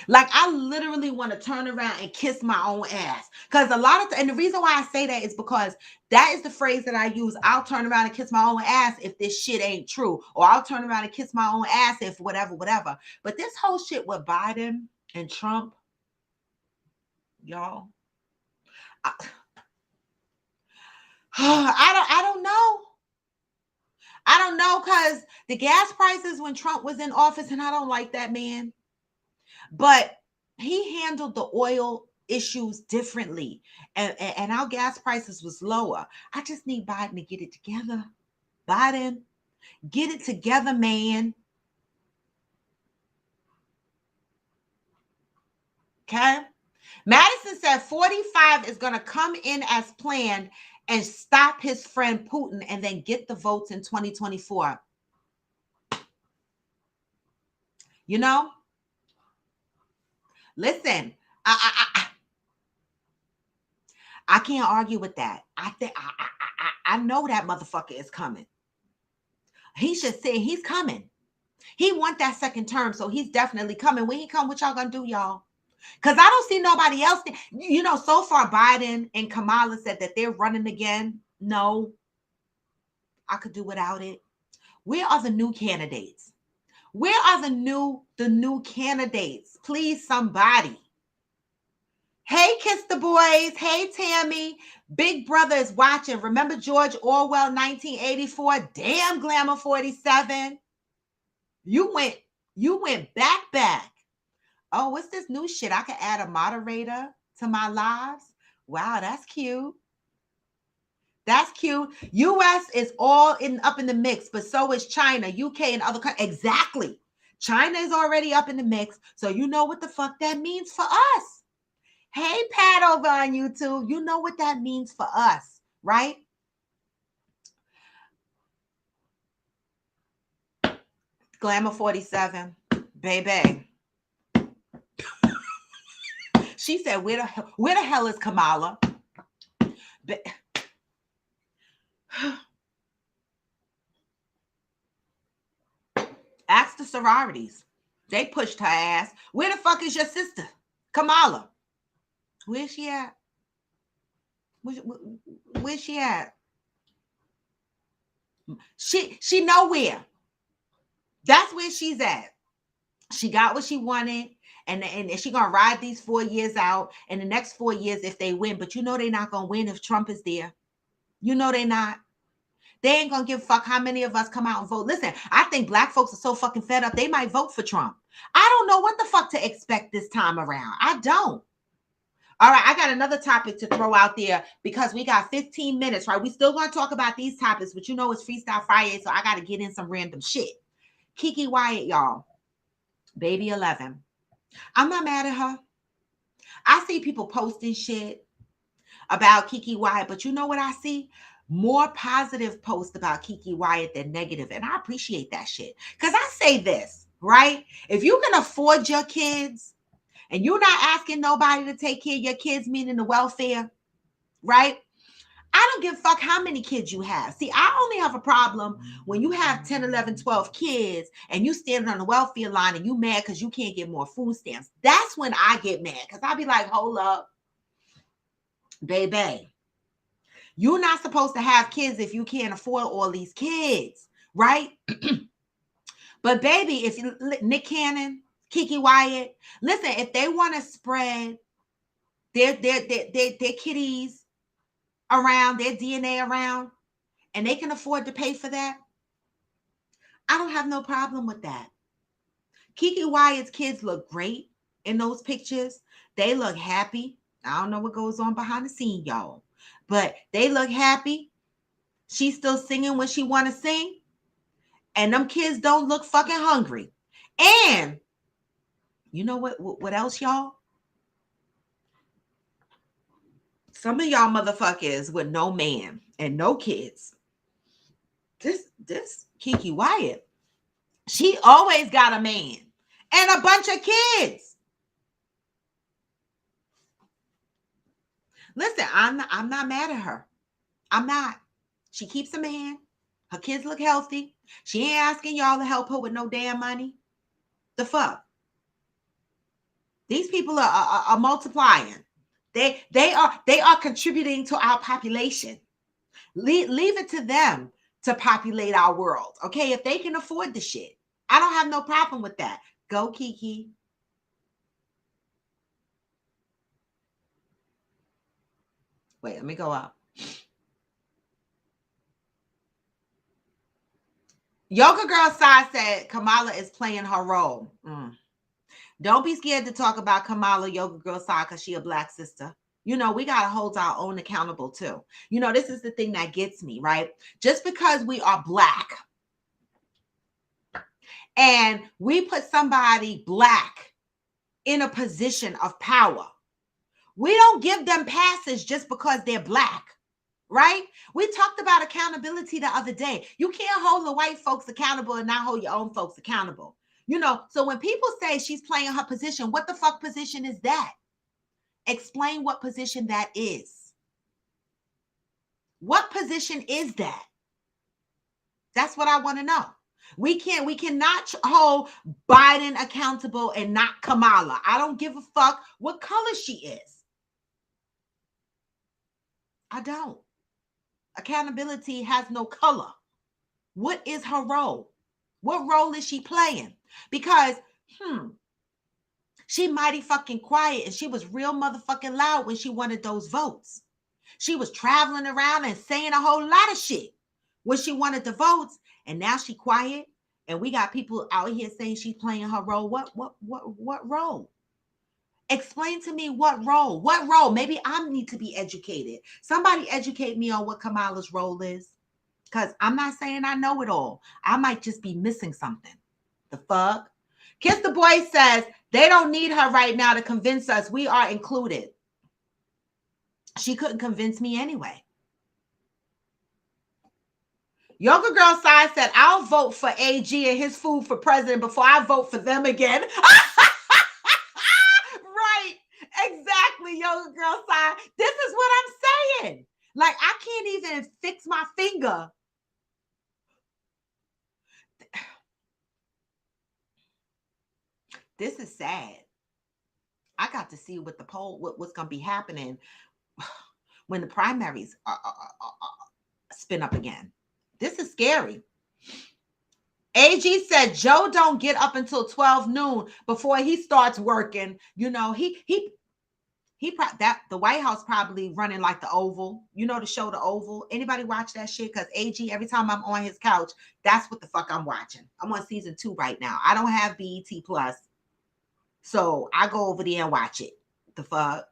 Like, I literally want to turn around and kiss my own ass. Because and the reason why I say that is because that is the phrase that I use. I'll turn around and kiss my own ass if this shit ain't true. Or I'll turn around and kiss my own ass if whatever. But this whole shit with Biden and Trump, y'all, I don't know. I don't know, because the gas prices when Trump was in office, and I don't like that man, but he handled the oil issues differently, and our gas prices was lower. I just need Biden to get it together. Biden, get it together, man. Okay. Madison said 45 is going to come in as planned and stop his friend Putin and then get the votes in 2024. You know? Listen, I can't argue with that. I know that motherfucker is coming. He's just saying he's coming. He want that second term, so he's definitely coming. When he come, what y'all gonna do, y'all? Because I don't see nobody else. You know, so far Biden and Kamala said that they're running again. No, I could do without it. Where are the new candidates? Where are the new candidates? Please, somebody. Hey, Kiss the Boys. Hey, Tammy. Big Brother is watching. Remember George Orwell, 1984? Damn, Glamour 47. You went back. Oh, what's this new shit? I could add a moderator to my lives. Wow, that's cute. That's cute. US is all up in the mix, but so is China, UK, and other countries. Exactly. China is already up in the mix, so you know what the fuck that means for us. Hey, Pat over on YouTube, you know what that means for us, right? Glamour 47, baby. She said, where the hell is Kamala? Ask the sororities. They pushed her ass. Where the fuck is your sister, Kamala? Where's she at? Where's she at? She nowhere. That's where she's at. She got what she wanted. And she gonna ride these 4 years out. And the next 4 years, if they win, but you know they're not gonna win if Trump is there. You know they're not. They ain't gonna give a fuck how many of us come out and vote. Listen, I think black folks are so fucking fed up, they might vote for Trump. I don't know what the fuck to expect this time around. I don't. All right, I got another topic to throw out there because we got 15 minutes, right? We still gonna talk about these topics, but you know it's Freestyle Friday, so I gotta get in some random shit. Kiki Wyatt, y'all. Baby 11. I'm not mad at her. I see people posting shit about Kiki Wyatt, but you know what I see? More positive posts about Kiki Wyatt than negative, and I appreciate that shit. Because I say this, right? If you can afford your kids and you're not asking nobody to take care of your kids, meaning the welfare, right? I don't give a fuck how many kids you have. See, I only have a problem when you have 10, 11, 12 kids and you standing on the welfare line and you mad because you can't get more food stamps. That's when I get mad because I'll be like, hold up, baby. You're not supposed to have kids if you can't afford all these kids, right? But baby, if you Nick Cannon, Kiki Wyatt, listen, if they want to spread their kitties around, their DNA around, and they can afford to pay for that, I don't have no problem with that. Kiki Wyatt's kids look great in those pictures. They look happy. I don't know what goes on behind the scene, y'all, but they look happy. She's still singing when she want to sing. And them kids don't look fucking hungry. And you know what else, y'all? Some of y'all motherfuckers with no man and no kids. This Kiki Wyatt, she always got a man and a bunch of kids. Listen, I'm not mad at her. I'm not. She keeps a man. Her kids look healthy. She ain't asking y'all to help her with no damn money. The fuck? These people are multiplying. They are contributing to our population. Leave it to them to populate our world. Okay, if they can afford the shit, I don't have no problem with that. Go, Kiki. Wait, let me go up. Yoga Girl Sai said Kamala is playing her role. Don't be scared to talk about Kamala, Yoga Girl Sai, because she a black sister. You know, we got to hold our own accountable too. You know, this is the thing that gets me, right? Just because we are black and we put somebody black in a position of power, we don't give them passes just because they're black. Right? We talked about accountability the other day. You can't hold the white folks accountable and not hold your own folks accountable. You know, so when people say she's playing her position, what the fuck position is that? Explain what position that is. What position is that? That's what I want to know. We cannot hold Biden accountable and not Kamala. I don't give a fuck what color she is. I don't. Accountability has no color. What is her role? What role is she playing? Because, she mighty fucking quiet and she was real motherfucking loud when she wanted those votes. She was traveling around and saying a whole lot of shit when she wanted the votes, and now she quiet, and we got people out here saying she's playing her role. What role? Explain to me what role. What role? Maybe I need to be educated. Somebody educate me on what Kamala's role is. Because I'm not saying I know it all. I might just be missing something. The fuck? Kiss the Boy says they don't need her right now to convince us we are included. She couldn't convince me anyway. Yoga Girl Sai said, I'll vote for AG and his food for president before I vote for them again. Right. Exactly, Yoga Girl Sai. This is what I'm saying. Like, I can't even fix my finger. This is sad. I got to see what the poll, what's going to be happening when the primaries spin up again. This is scary. AG said Joe don't get up until 12 noon before he starts working. You know, the White House probably running like the Oval. You know the show The Oval? Anybody watch that shit? Because AG, every time I'm on his couch, that's what the fuck I'm watching. I'm on season 2 right now. I don't have BET Plus, so I go over there and watch it. The fuck?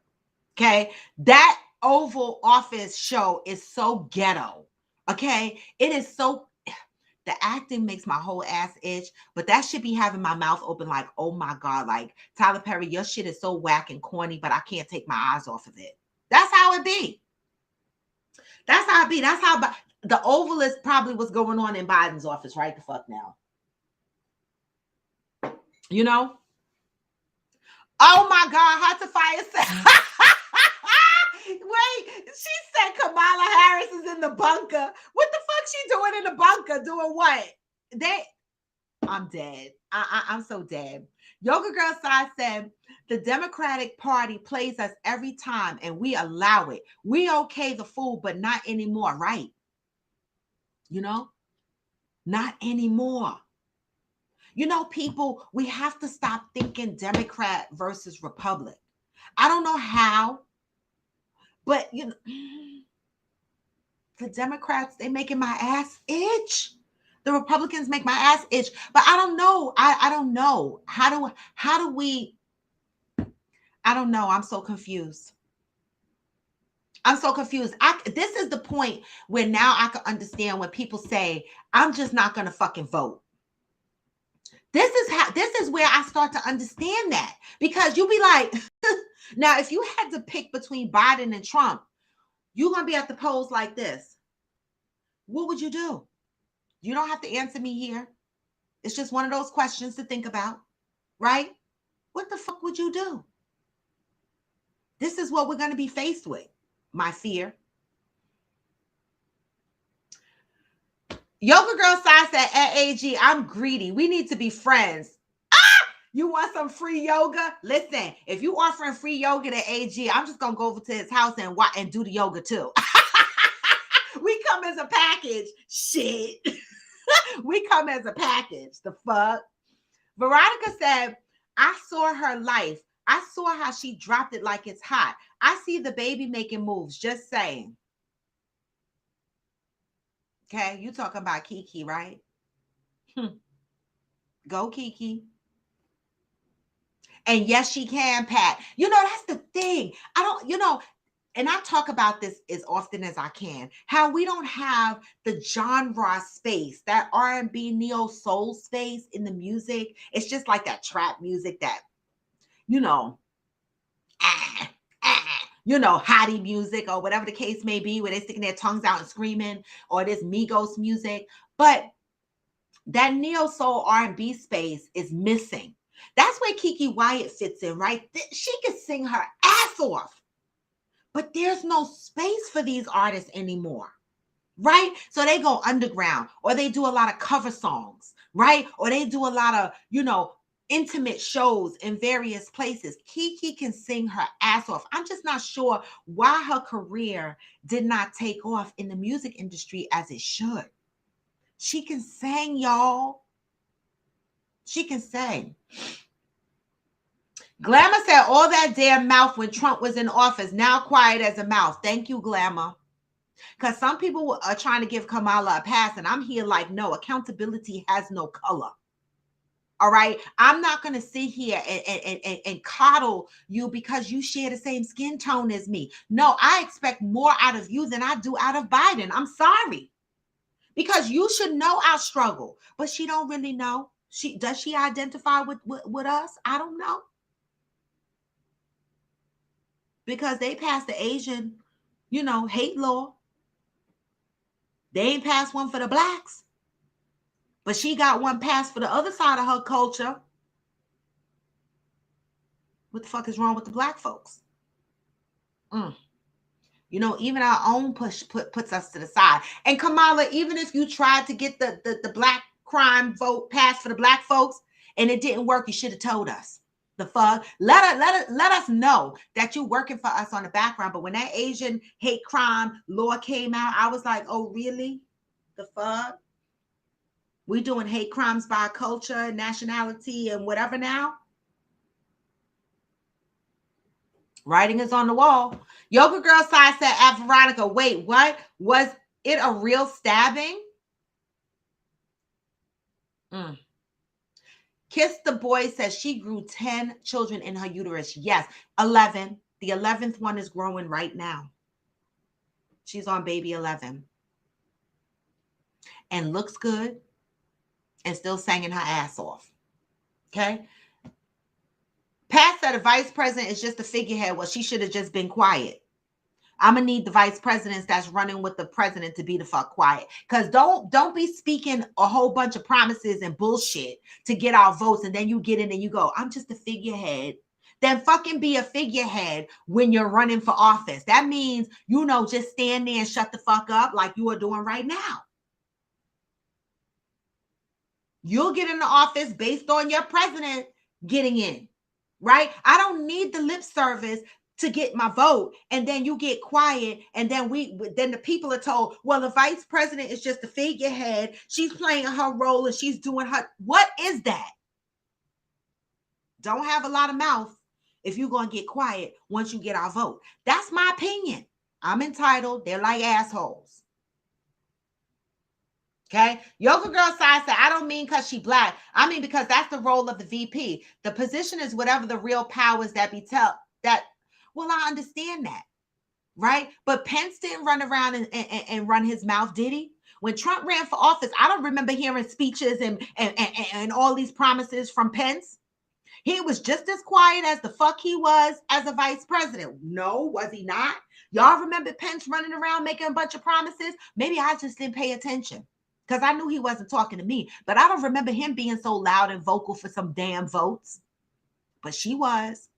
Okay? That Oval Office show is so ghetto. Okay? It is so... The acting makes my whole ass itch, but that should be having my mouth open like, oh my God, like, Tyler Perry, your shit is so whack and corny, but I can't take my eyes off of it. That's how it be. That's how it be. That's how the Oval is probably what's going on in Biden's office right the fuck now. You know? Oh my God, Hot to Fire said... Wait, she said Kamala Harris is in the bunker. What the fuck she doing in the bunker? Doing what? I'm dead. I'm so dead. Yoga Girl Sai said, the Democratic Party plays us every time and we allow it. We okay the fool, but not anymore, right? You know? Not anymore. You know, people, we have to stop thinking Democrat versus Republic. I don't know how, but you know, the Democrats, they making my ass itch. The Republicans make my ass itch. But I don't know. I don't know. How do we, I don't know. I'm so confused. I'm so confused. This is the point where now I can understand when people say, I'm just not gonna fucking vote. This is where I start to understand that. Because you be like, now if you had to pick between Biden and Trump, you're gonna be at the polls like this. What would you do? You don't have to answer me here. It's just one of those questions to think about, right? What the fuck would you do? This is what we're going to be faced with, my fear. Yoga Girl Sai said, at AG, I'm greedy. We need to be friends. You want some free yoga? Listen, if you offering free yoga to AG, I'm just going to go over to his house and do the yoga too. We come as a package. Shit. We come as a package. The fuck? Veronica said, I saw her life. I saw how she dropped it like it's hot. I see the baby making moves. Just saying. Okay, you talking about Kiki, right? Go Kiki. And yes, she can, Pat. You know, that's the thing. I don't, you know, and I talk about this as often as I can, how we don't have the genre space, that R&B neo soul space in the music. It's just like that trap music that, you know, hottie music or whatever the case may be, where they're sticking their tongues out and screaming, or this Migos music. But that neo soul R&B space is missing. That's where Kiki Wyatt fits in, right? She can sing her ass off. But there's no space for these artists anymore, right? So they go underground, or they do a lot of cover songs, right? Or they do a lot of, you know, intimate shows in various places. Kiki can sing her ass off. I'm just not sure why her career did not take off in the music industry as it should. She can sing, y'all. She can sing. Glamour said all that damn mouth when Trump was in office, now quiet as a mouse. Thank you, Glamour. Because some people are trying to give Kamala a pass, and I'm here like, no, accountability has no color. All right? I'm not going to sit here and coddle you because you share the same skin tone as me. No, I expect more out of you than I do out of Biden. I'm sorry. Because you should know our struggle, but she don't really know. Does she identify with us? I don't know. Because they passed the Asian, you know, hate law. They ain't passed one for the blacks. But she got one passed for the other side of her culture. What the fuck is wrong with the black folks? You know, even our own puts us to the side. And Kamala, even if you tried to get the black crime vote passed for the black folks and it didn't work, you should have told us. The fuck? Let us know that you're working for us on the background. But when that Asian hate crime law came out, I was like, oh, really? The fuck? We doing hate crimes by culture, nationality, and whatever now? Writing is on the wall. Yoga Girl Side said, Veronica, wait, what? Was it a real stabbing? Kiss the Boy says she grew 10 children in her uterus. Yes, 11. The 11th one is growing right now. She's on baby 11. And looks good and still singing her ass off. Okay? Pat said the vice president is just a figurehead. Well, she should have just been quiet. I'm gonna need the vice presidents that's running with the president to be the fuck quiet. Because don't be speaking a whole bunch of promises and bullshit to get our votes, and then you get in and you go, I'm just a figurehead. Then fucking be a figurehead when you're running for office. That means, you know, just stand there and shut the fuck up like you are doing right now. You'll get in the office based on your president getting in, right? I don't need the lip service to get my vote, and then you get quiet, and then then the people are told, well, the vice president is just a figurehead. She's playing her role and she's doing her. What is that? Don't have a lot of mouth if you're going to get quiet once you get our vote. That's my opinion. I'm entitled. They're like assholes. Okay. Yoga Girl Side said, I don't mean because she black. I mean because that's the role of the VP. The position is whatever the real powers that be well, I understand that. Right. But Pence didn't run around and run his mouth, did he? When Trump ran for office, I don't remember hearing speeches and all these promises from Pence. He was just as quiet as the fuck he was as a vice president. No, was he not? Y'all remember Pence running around making a bunch of promises? Maybe I just didn't pay attention because I knew he wasn't talking to me. But I don't remember him being so loud and vocal for some damn votes. But she was.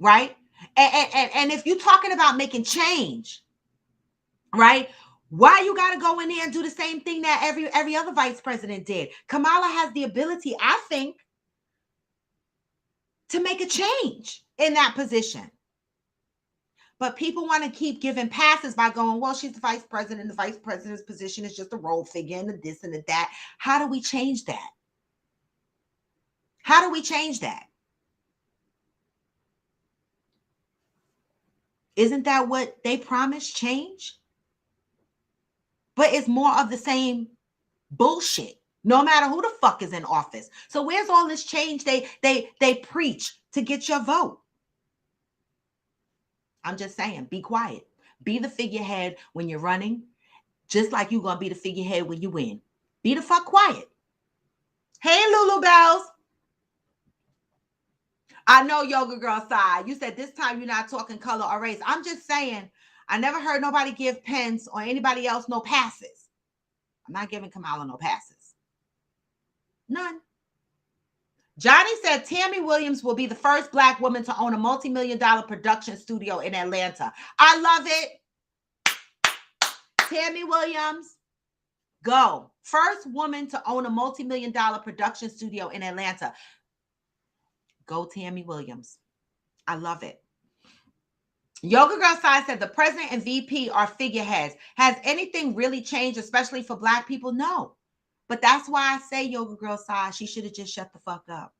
Right? And if you're talking about making change, right? Why you got to go in there and do the same thing that every other vice president did? Kamala has the ability, I think, to make a change in that position. But people want to keep giving passes by going, well, she's the vice president. The vice president's position is just a role figure and the this and the that. How do we change that? How do we change that? Isn't that what they promised, change? But it's more of the same bullshit, no matter who the fuck is in office. So where's all this change they preach to get your vote? I'm just saying, be quiet. Be the figurehead when you're running, just like you're going to be the figurehead when you win. Be the fuck quiet. Hey, Lulu Bells. I know, Yoga Girl Side. You said this time you're not talking color or race. I'm just saying, I never heard nobody give Pence or anybody else no passes. I'm not giving Kamala no passes. None. Johnny said Tammy Williams will be the first Black woman to own a multi-million-dollar production studio in Atlanta. I love it. Tammy Williams, go. First woman to own a multi-million-dollar production studio in Atlanta. Go Tammy Williams. I love it. Yoga Girl Side said the president and VP are figureheads. Has anything really changed, especially for Black people? No. But that's why I say, Yoga Girl Side, she should have just shut the fuck up.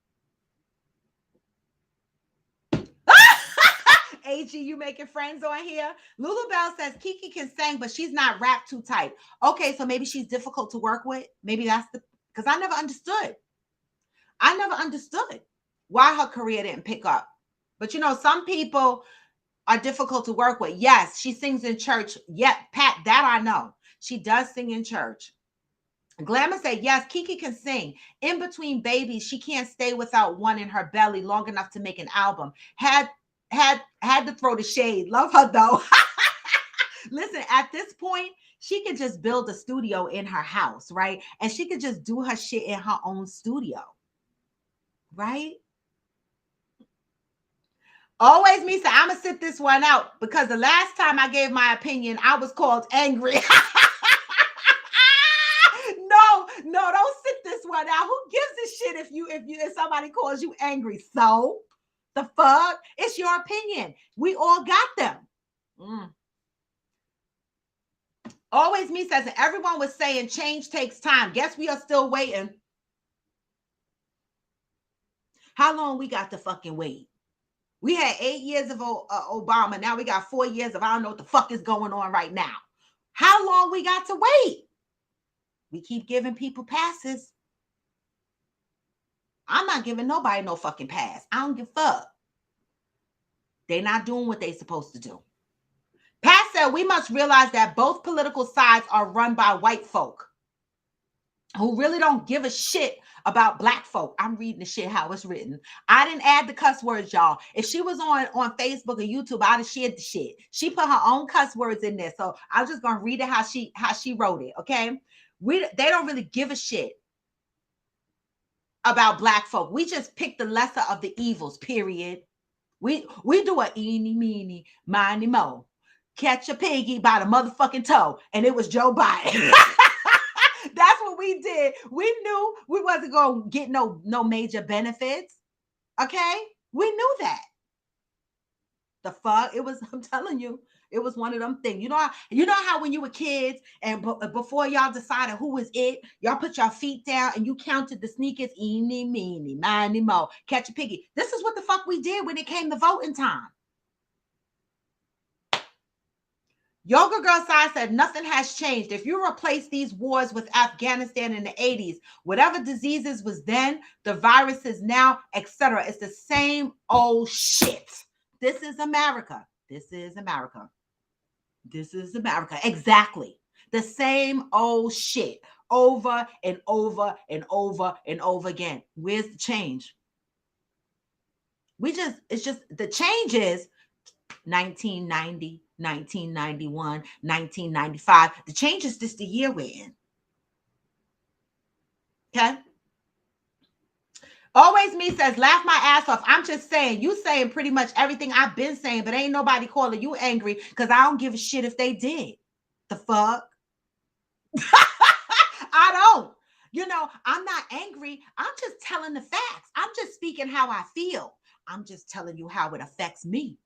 AG, you making friends on here? Lulu Bell says Kiki can sing, but she's not rap too tight. Okay, so maybe she's difficult to work with. Maybe that's because I never understood. Why her career didn't pick up. But you know, some people are difficult to work with. Yes, she sings in church. Yeah, Pat, that I know. She does sing in church. Glamour said, yes, Kiki can sing. In between babies, she can't stay without one in her belly long enough to make an album. Had to throw the shade. Love her though. Listen, at this point, she could just build a studio in her house, right? And she could just do her shit in her own studio, right? Always me say, I'm going to sit this one out because the last time I gave my opinion, I was called angry. No, don't sit this one out. Who gives a shit if somebody calls you angry? So the fuck? It's your opinion. We all got them. Always me says, everyone was saying change takes time. Guess we are still waiting. How long we got to fucking wait? We had 8 years of Obama. Now we got 4 years of I don't know what the fuck is going on right now. How long we got to wait? We keep giving people passes. I'm not giving nobody no fucking pass. I don't give a fuck. They're not doing what they're supposed to do. Pat said we must realize that both political sides are run by white folk who really don't give a shit about Black folk. I'm reading the shit how it's written. I didn't add the cuss words, y'all. If she was on Facebook or YouTube, I'd have shared the shit. She put her own cuss words in there. So I'm just going to read it how she wrote it, okay? They don't really give a shit about Black folk. We just pick the lesser of the evils, period. We do a eeny, meeny, miny, mo. Catch a piggy by the motherfucking toe. And it was Joe Biden. That's what we did. We knew we wasn't going to get no major benefits. Okay? We knew that. The fuck? It was, I'm telling you, it was one of them things. You know how when you were kids and before y'all decided who was it, y'all put your feet down and you counted the sneakers, eeny, meeny, miny, mo, catch a piggy. This is what the fuck we did when it came to voting time. Yoga Girl Side said nothing has changed. If you replace these wars with Afghanistan in the 80s, whatever diseases was then, the viruses now, etc. It's the same old shit. This is America. This is America. This is America. Exactly. The same old shit over and over and over and over again. Where's the change? It's just the change is 1990, 1991, 1995. The change is just the year we're in. Okay? Always Me says, laugh my ass off. I'm just saying, you saying pretty much everything I've been saying, but ain't nobody calling you angry because I don't give a shit if they did. The fuck? I don't. I'm not angry. I'm just telling the facts. I'm just speaking how I feel. I'm just telling you how it affects me.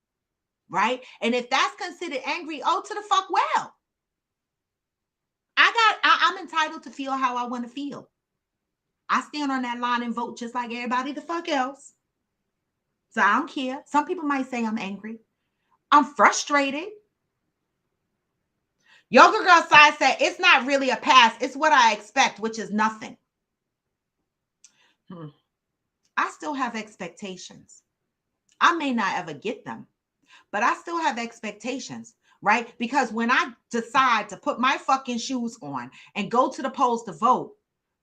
Right? And if that's considered angry, oh, to the fuck well. I'm entitled to feel how I want to feel. I stand on that line and vote just like everybody the fuck else. So I don't care. Some people might say I'm angry. I'm frustrated. Yoga Girl Side said, it's not really a pass. It's what I expect, which is nothing. I still have expectations. I may not ever get them, but I still have expectations, right? Because when I decide to put my fucking shoes on and go to the polls to vote,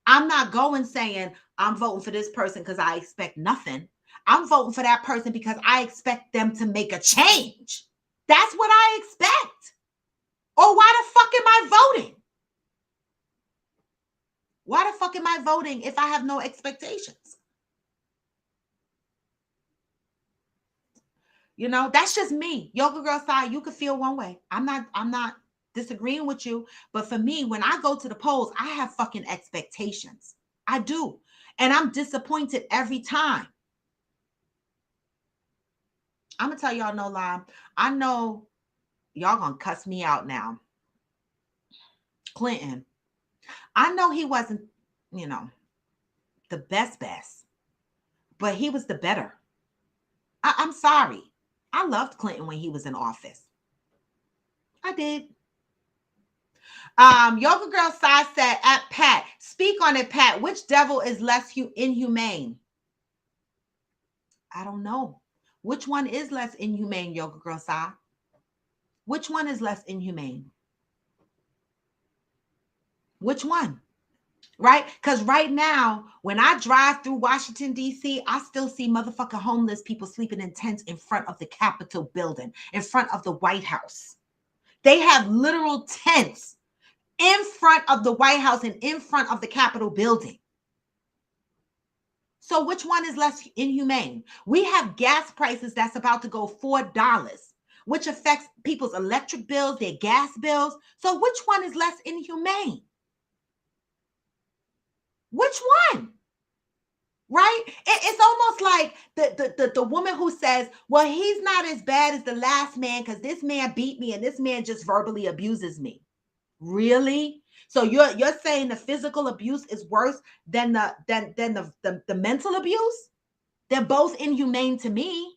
I'm not going saying I'm voting for this person because I expect nothing. I'm voting for that person because I expect them to make a change. That's what I expect. Or why the fuck am I voting? Why the fuck am I voting if I have no expectations? That's just me. Yoga Girl Side, you could feel one way. I'm not disagreeing with you. But for me, when I go to the polls, I have fucking expectations. I do. And I'm disappointed every time. I'm going to tell y'all no lie. I know y'all going to cuss me out now. Clinton. I know he wasn't, the best, but he was the better. I'm sorry. I loved Clinton when he was in office. I did. Yoga Girl Side said, at Pat, speak on it, Pat. Which devil is less inhumane? I don't know. Which one is less inhumane, Yoga Girl Side? Which one is less inhumane? Which one? Right? Because right now, when I drive through Washington, D.C., I still see motherfucking homeless people sleeping in tents in front of the Capitol building, in front of the White House. They have literal tents in front of the White House and in front of the Capitol building. So which one is less inhumane? We have gas prices that's about to go $4, which affects people's electric bills, their gas bills. So which one is less inhumane? Which one? Right? It's almost like the woman who says, well, he's not as bad as the last man because this man beat me and this man just verbally abuses me. Really? So you're saying the physical abuse is worse than the mental abuse? They're both inhumane to me.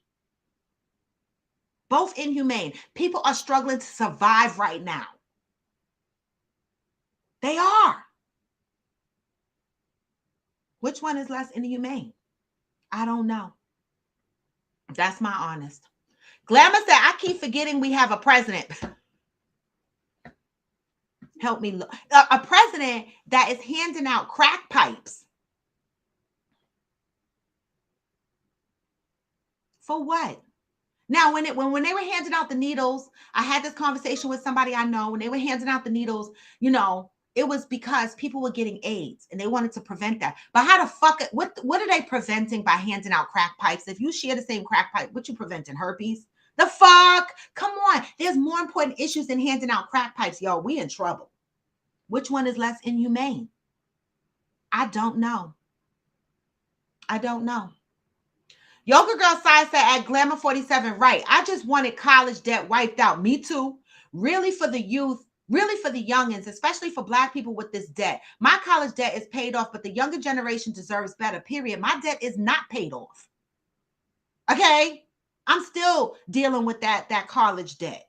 Both inhumane. People are struggling to survive right now. They are. Which one is less inhumane? I don't know. That's my honest. Glamour said, I keep forgetting we have a president. Help me look. A president that is handing out crack pipes. For what? Now, when they were handing out the needles, I had this conversation with somebody I know. When they were handing out the needles, it was because people were getting AIDS and they wanted to prevent that. But how the fuck, what are they preventing by handing out crack pipes? If you share the same crack pipe, what you preventing? Herpes? The fuck? Come on. There's more important issues than handing out crack pipes. Yo, we in trouble. Which one is less inhumane? I don't know. I don't know. Yoga Girl Side said at Glamour 47, right. I just wanted college debt wiped out. Me too. Really for the youth, really for the youngins, especially for Black people with this debt. My college debt is paid off, but the younger generation deserves better, period. My debt is not paid off. Okay? I'm still dealing with that college debt.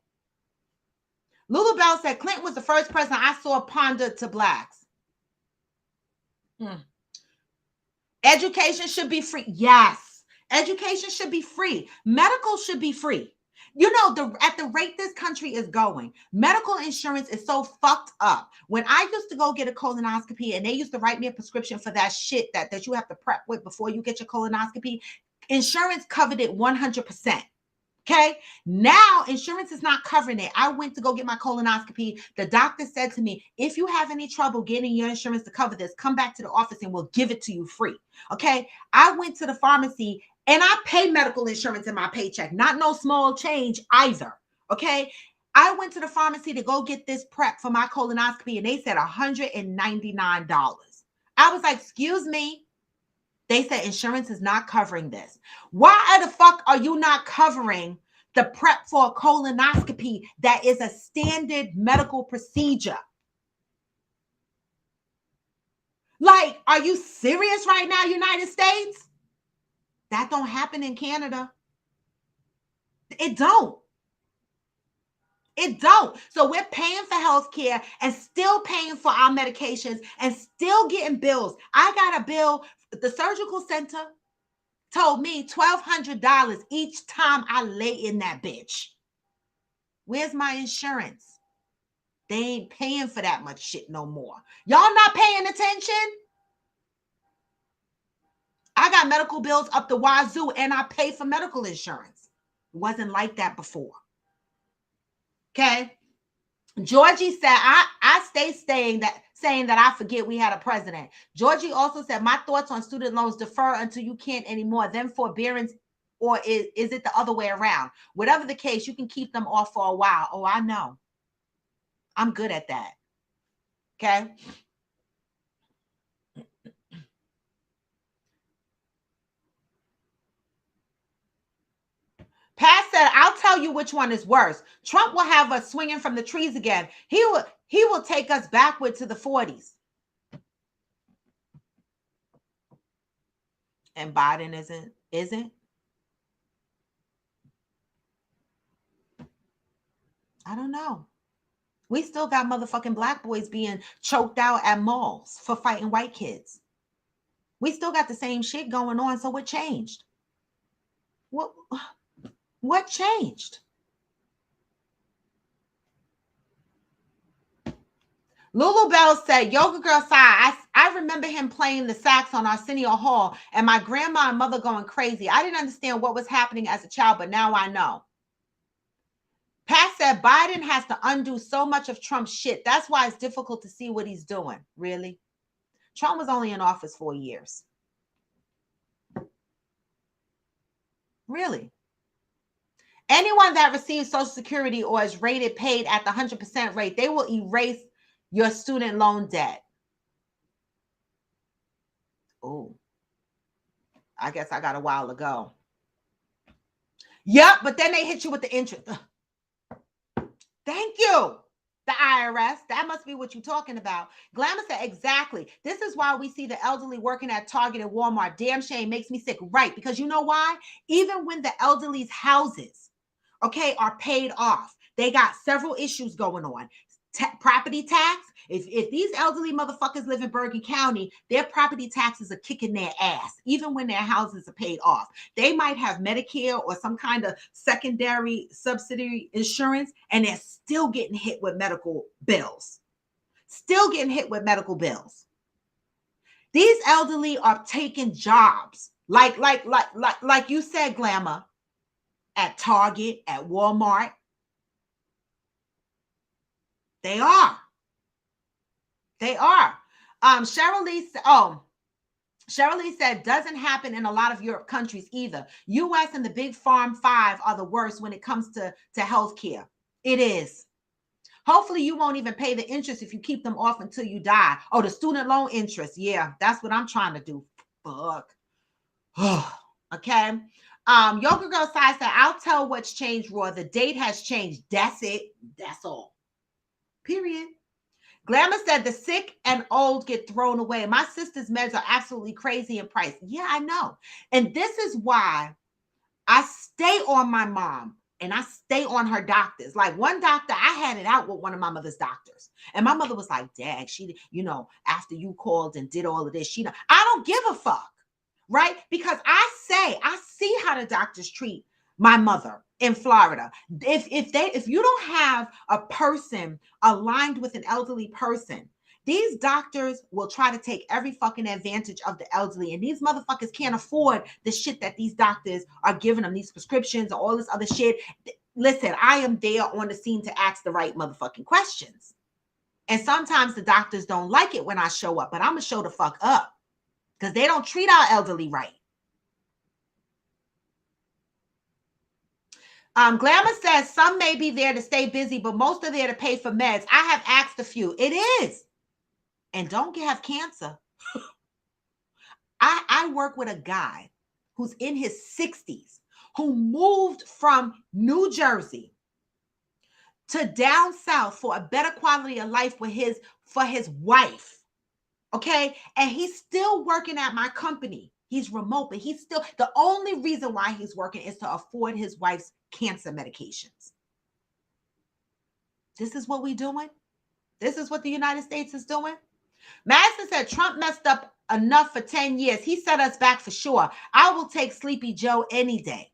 Lulu Bell said Clinton was the first president I saw ponder to Blacks. Education should be free. Yes. Education should be free. Medical should be free. You know, at the rate this country is going, medical insurance is so fucked up. When I used to go get a colonoscopy and they used to write me a prescription for that shit that you have to prep with before you get your colonoscopy, insurance covered it 100%. Okay. Now insurance is not covering it. I went to go get my colonoscopy. The doctor said to me, if you have any trouble getting your insurance to cover this, come back to the office and we'll give it to you free. Okay. I went to the pharmacy and I pay medical insurance in my paycheck, not no small change either. Okay. I went to the pharmacy to go get this prep for my colonoscopy and they said $199. I was like, excuse me. They said insurance is not covering this. Why the fuck are you not covering the prep for a colonoscopy that is a standard medical procedure? Like, are you serious right now, United States? That don't happen in Canada. It don't. It don't. So we're paying for healthcare and still paying for our medications and still getting bills. I got a bill. The surgical center told me $1,200 each time I lay in that bitch. Where's my insurance? They ain't paying for that much shit no more. Y'all not paying attention? I got medical bills up the wazoo and I pay for medical insurance. It wasn't like that before. Okay. Georgie said, I stay saying that I forget we had a president. Georgie also said, my thoughts on student loans: defer until you can't anymore, then forbearance, or is it the other way around? Whatever the case, you can keep them off for a while. Oh, I know. I'm good at that. Okay. Pat said, I'll tell you which one is worse. Trump will have us swinging from the trees again. He will take us backward to the 40s. And Biden isn't. I don't know. We still got motherfucking Black boys being choked out at malls for fighting white kids. We still got the same shit going on. So what changed? What changed? Lulu Bell said, Yoga Girl Side, I remember him playing the sax on Arsenio Hall and my grandma and mother going crazy. I didn't understand what was happening as a child, but now I know. Pat said, Biden has to undo so much of Trump's shit. That's why it's difficult to see what he's doing. Really? Trump was only in office 4 years. Really? Anyone that receives Social Security or is rated paid at the 100% rate, they will erase your student loan debt. Oh, I guess I got a while to go. Yep, but then they hit you with the interest. Thank you, the IRS. That must be what you're talking about. Glamour said, exactly. This is why we see the elderly working at Target and Walmart. Damn shame, makes me sick. Right, because you know why? Even when the elderly's houses, okay, are paid off, they got several issues going on. Property tax. If these elderly motherfuckers live in Bergen County, their property taxes are kicking their ass, even when their houses are paid off. They might have Medicare or some kind of secondary subsidiary insurance, and they're still getting hit with medical bills. Still getting hit with medical bills. These elderly are taking jobs, like you said, Glamour, at Target, at Walmart. They are. Cheryl Lee said, doesn't happen in a lot of Europe countries either. US and the big farm five are the worst when it comes to healthcare. It is. Hopefully you won't even pay the interest if you keep them off until you die. Oh, the student loan interest. Yeah, that's what I'm trying to do. Fuck. Okay. Yoga Girl Sai said, I'll tell what's changed, Raw. The date has changed. That's it. That's all. Period. Glamour said the sick and old get thrown away. My sister's meds are absolutely crazy in price. Yeah, I know. And this is why I stay on my mom and I stay on her doctors. Like one doctor, I had it out with one of my mother's doctors. And my mother was like, Dad, she, after you called and did all of this, I don't give a fuck. Right? Because I see how the doctors treat my mother in Florida. If you don't have a person aligned with an elderly person, these doctors will try to take every fucking advantage of the elderly. And these motherfuckers can't afford the shit that these doctors are giving them, these prescriptions or all this other shit. Listen, I am there on the scene to ask the right motherfucking questions. And sometimes the doctors don't like it when I show up, but I'm going to show the fuck up because they don't treat our elderly right. Glamour says some may be there to stay busy, but most are there to pay for meds. I have asked a few. It is. And don't have cancer. I work with a guy who's in his 60s who moved from New Jersey to down south for a better quality of life for his wife. Okay? And he's still working at my company. He's remote, but he's still, the only reason why he's working is to afford his wife's cancer medications. This is what we're doing. This is what the United States is doing. Madison said Trump messed up enough for 10 years. He set us back for sure. I will take Sleepy Joe any day.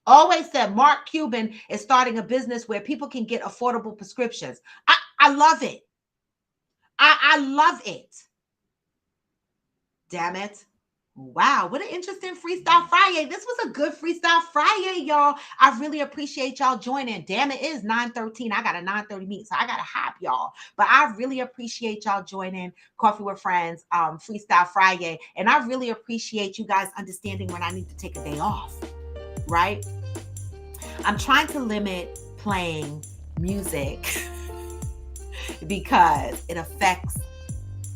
Always said Mark Cuban is starting a business where people can get affordable prescriptions. I love it. I love it. Damn it. Wow, what an interesting Freestyle Friday. This was a good Freestyle Friday, y'all. I really appreciate y'all joining. Damn, it is 9:13. I got a 9:30 meeting, so I got to hop, y'all. But I really appreciate y'all joining Coffee with Friends, Freestyle Friday. And I really appreciate you guys understanding when I need to take a day off, right? I'm trying to limit playing music because it affects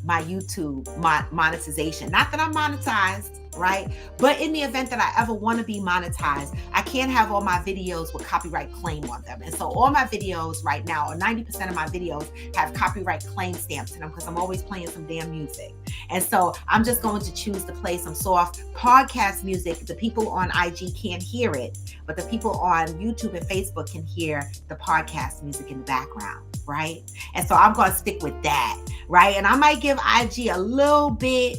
my YouTube monetization. Not that I'm monetized, right? But in the event that I ever want to be monetized, I can't have all my videos with copyright claim on them. And so all my videos right now, or 90% of my videos, have copyright claim stamps in them because I'm always playing some damn music. And so I'm just going to choose to play some soft podcast music. The people on IG can't hear it, but the people on YouTube and Facebook can hear the podcast music in the background, right? And so I'm going to stick with that, right? And I might give IG a little bit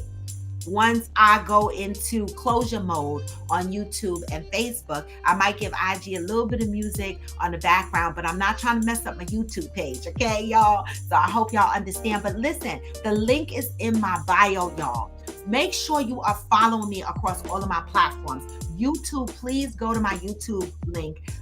once I go into closure mode on YouTube and Facebook. I might give IG a little bit of music on the background, but I'm not trying to mess up my YouTube page, okay, y'all? So I hope y'all understand. But listen, the link is in my bio, y'all. Make sure you are following me across all of my platforms. YouTube, please go to my YouTube link.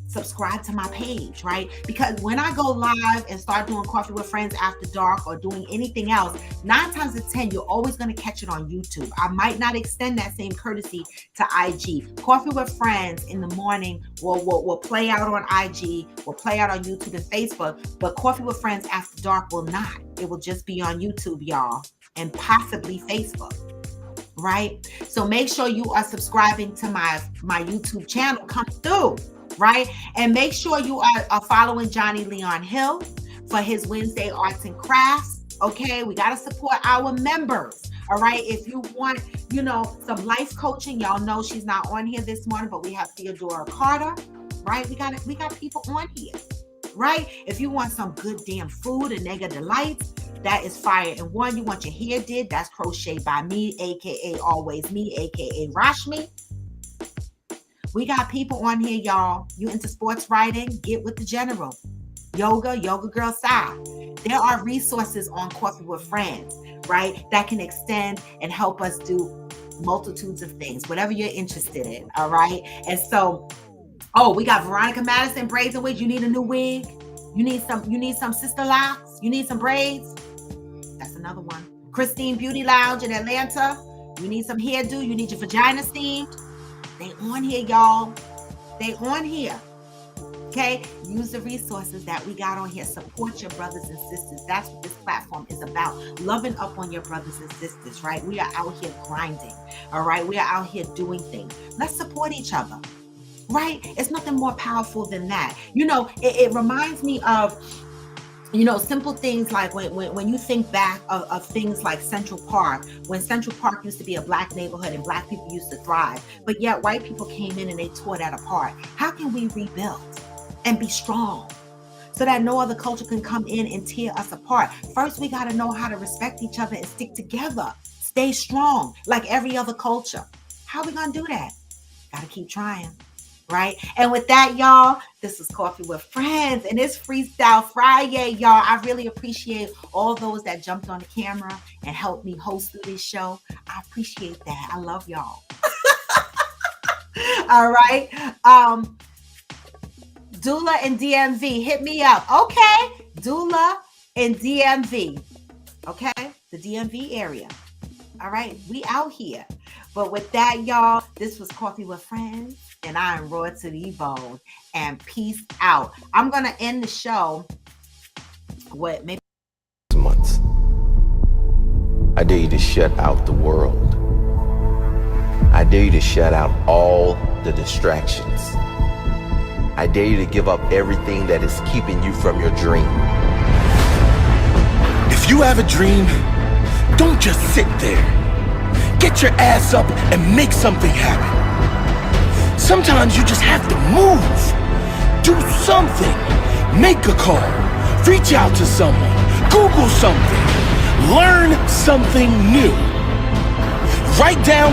Subscribe to my page, right? Because when I go live and start doing Coffee with Friends after dark or doing anything else, 9 times out of 10, you're always going to catch it on YouTube. I might not extend that same courtesy to IG. Coffee with Friends in the morning will play out on IG, will play out on YouTube and Facebook, but Coffee with Friends after dark will not. It will just be on YouTube, y'all, and possibly Facebook. Right? So make sure you are subscribing to my YouTube channel. Come through. Right? And make sure you are following Johnny Leon Hill for his Wednesday Arts and Crafts. Okay, we got to support our members. All right, if you want, some life coaching, y'all know she's not on here this morning, but we have Theodora Carter. Right? We got people on here. Right? If you want some good damn food and Nega Delights, that is Fire and One. You want your hair did, that's Crochet by Me, aka Always Me, aka Rashmi. We got people on here, y'all. You into sports writing? Get with the general. Yoga Girl Sai. There are resources on Coffee with Friends, right? That can extend and help us do multitudes of things, whatever you're interested in, all right? And so, we got Veronica Madison braids and wigs. You need a new wig? You need some sister locks? You need some braids? That's another one. Christine Beauty Lounge in Atlanta. You need some hairdo? You need your vagina steamed? They on here, y'all. They on here. Okay, use the resources that we got on here. Support your brothers and sisters. That's what this platform is about. Loving up on your brothers and sisters, right? We are out here grinding, all right? We are out here doing things. Let's support each other, right? It's nothing more powerful than that. You know, it reminds me of, you know, simple things like when you think back of things like Central Park, when Central Park used to be a black neighborhood and black people used to thrive, but yet white people came in and they tore that apart. How can we rebuild and be strong so that no other culture can come in and tear us apart? First, we got to know how to respect each other and stick together. Stay strong like every other culture. How are we going to do that? Got to keep trying, right? And with that, y'all, this is Coffee with Friends, and it's Freestyle Friday, y'all. I really appreciate all those that jumped on the camera and helped me host through this show. I appreciate that. I love y'all. All right. Doula and DMV, hit me up. Okay, Doula and DMV. Okay, the DMV area. All right, we out here. But with that, y'all, this was Coffee with Friends, and I am raw to the bone. And peace out. I'm gonna end the show with maybe months. I dare you to shut out the world. I dare you to shut out all the distractions. I dare you to give up everything that is keeping you from your dream. If you have a dream, don't just sit there. Get your ass up and make something happen. Sometimes you just have to move. Do something. Make a call. Reach out to someone. Google something. Learn something new. Write down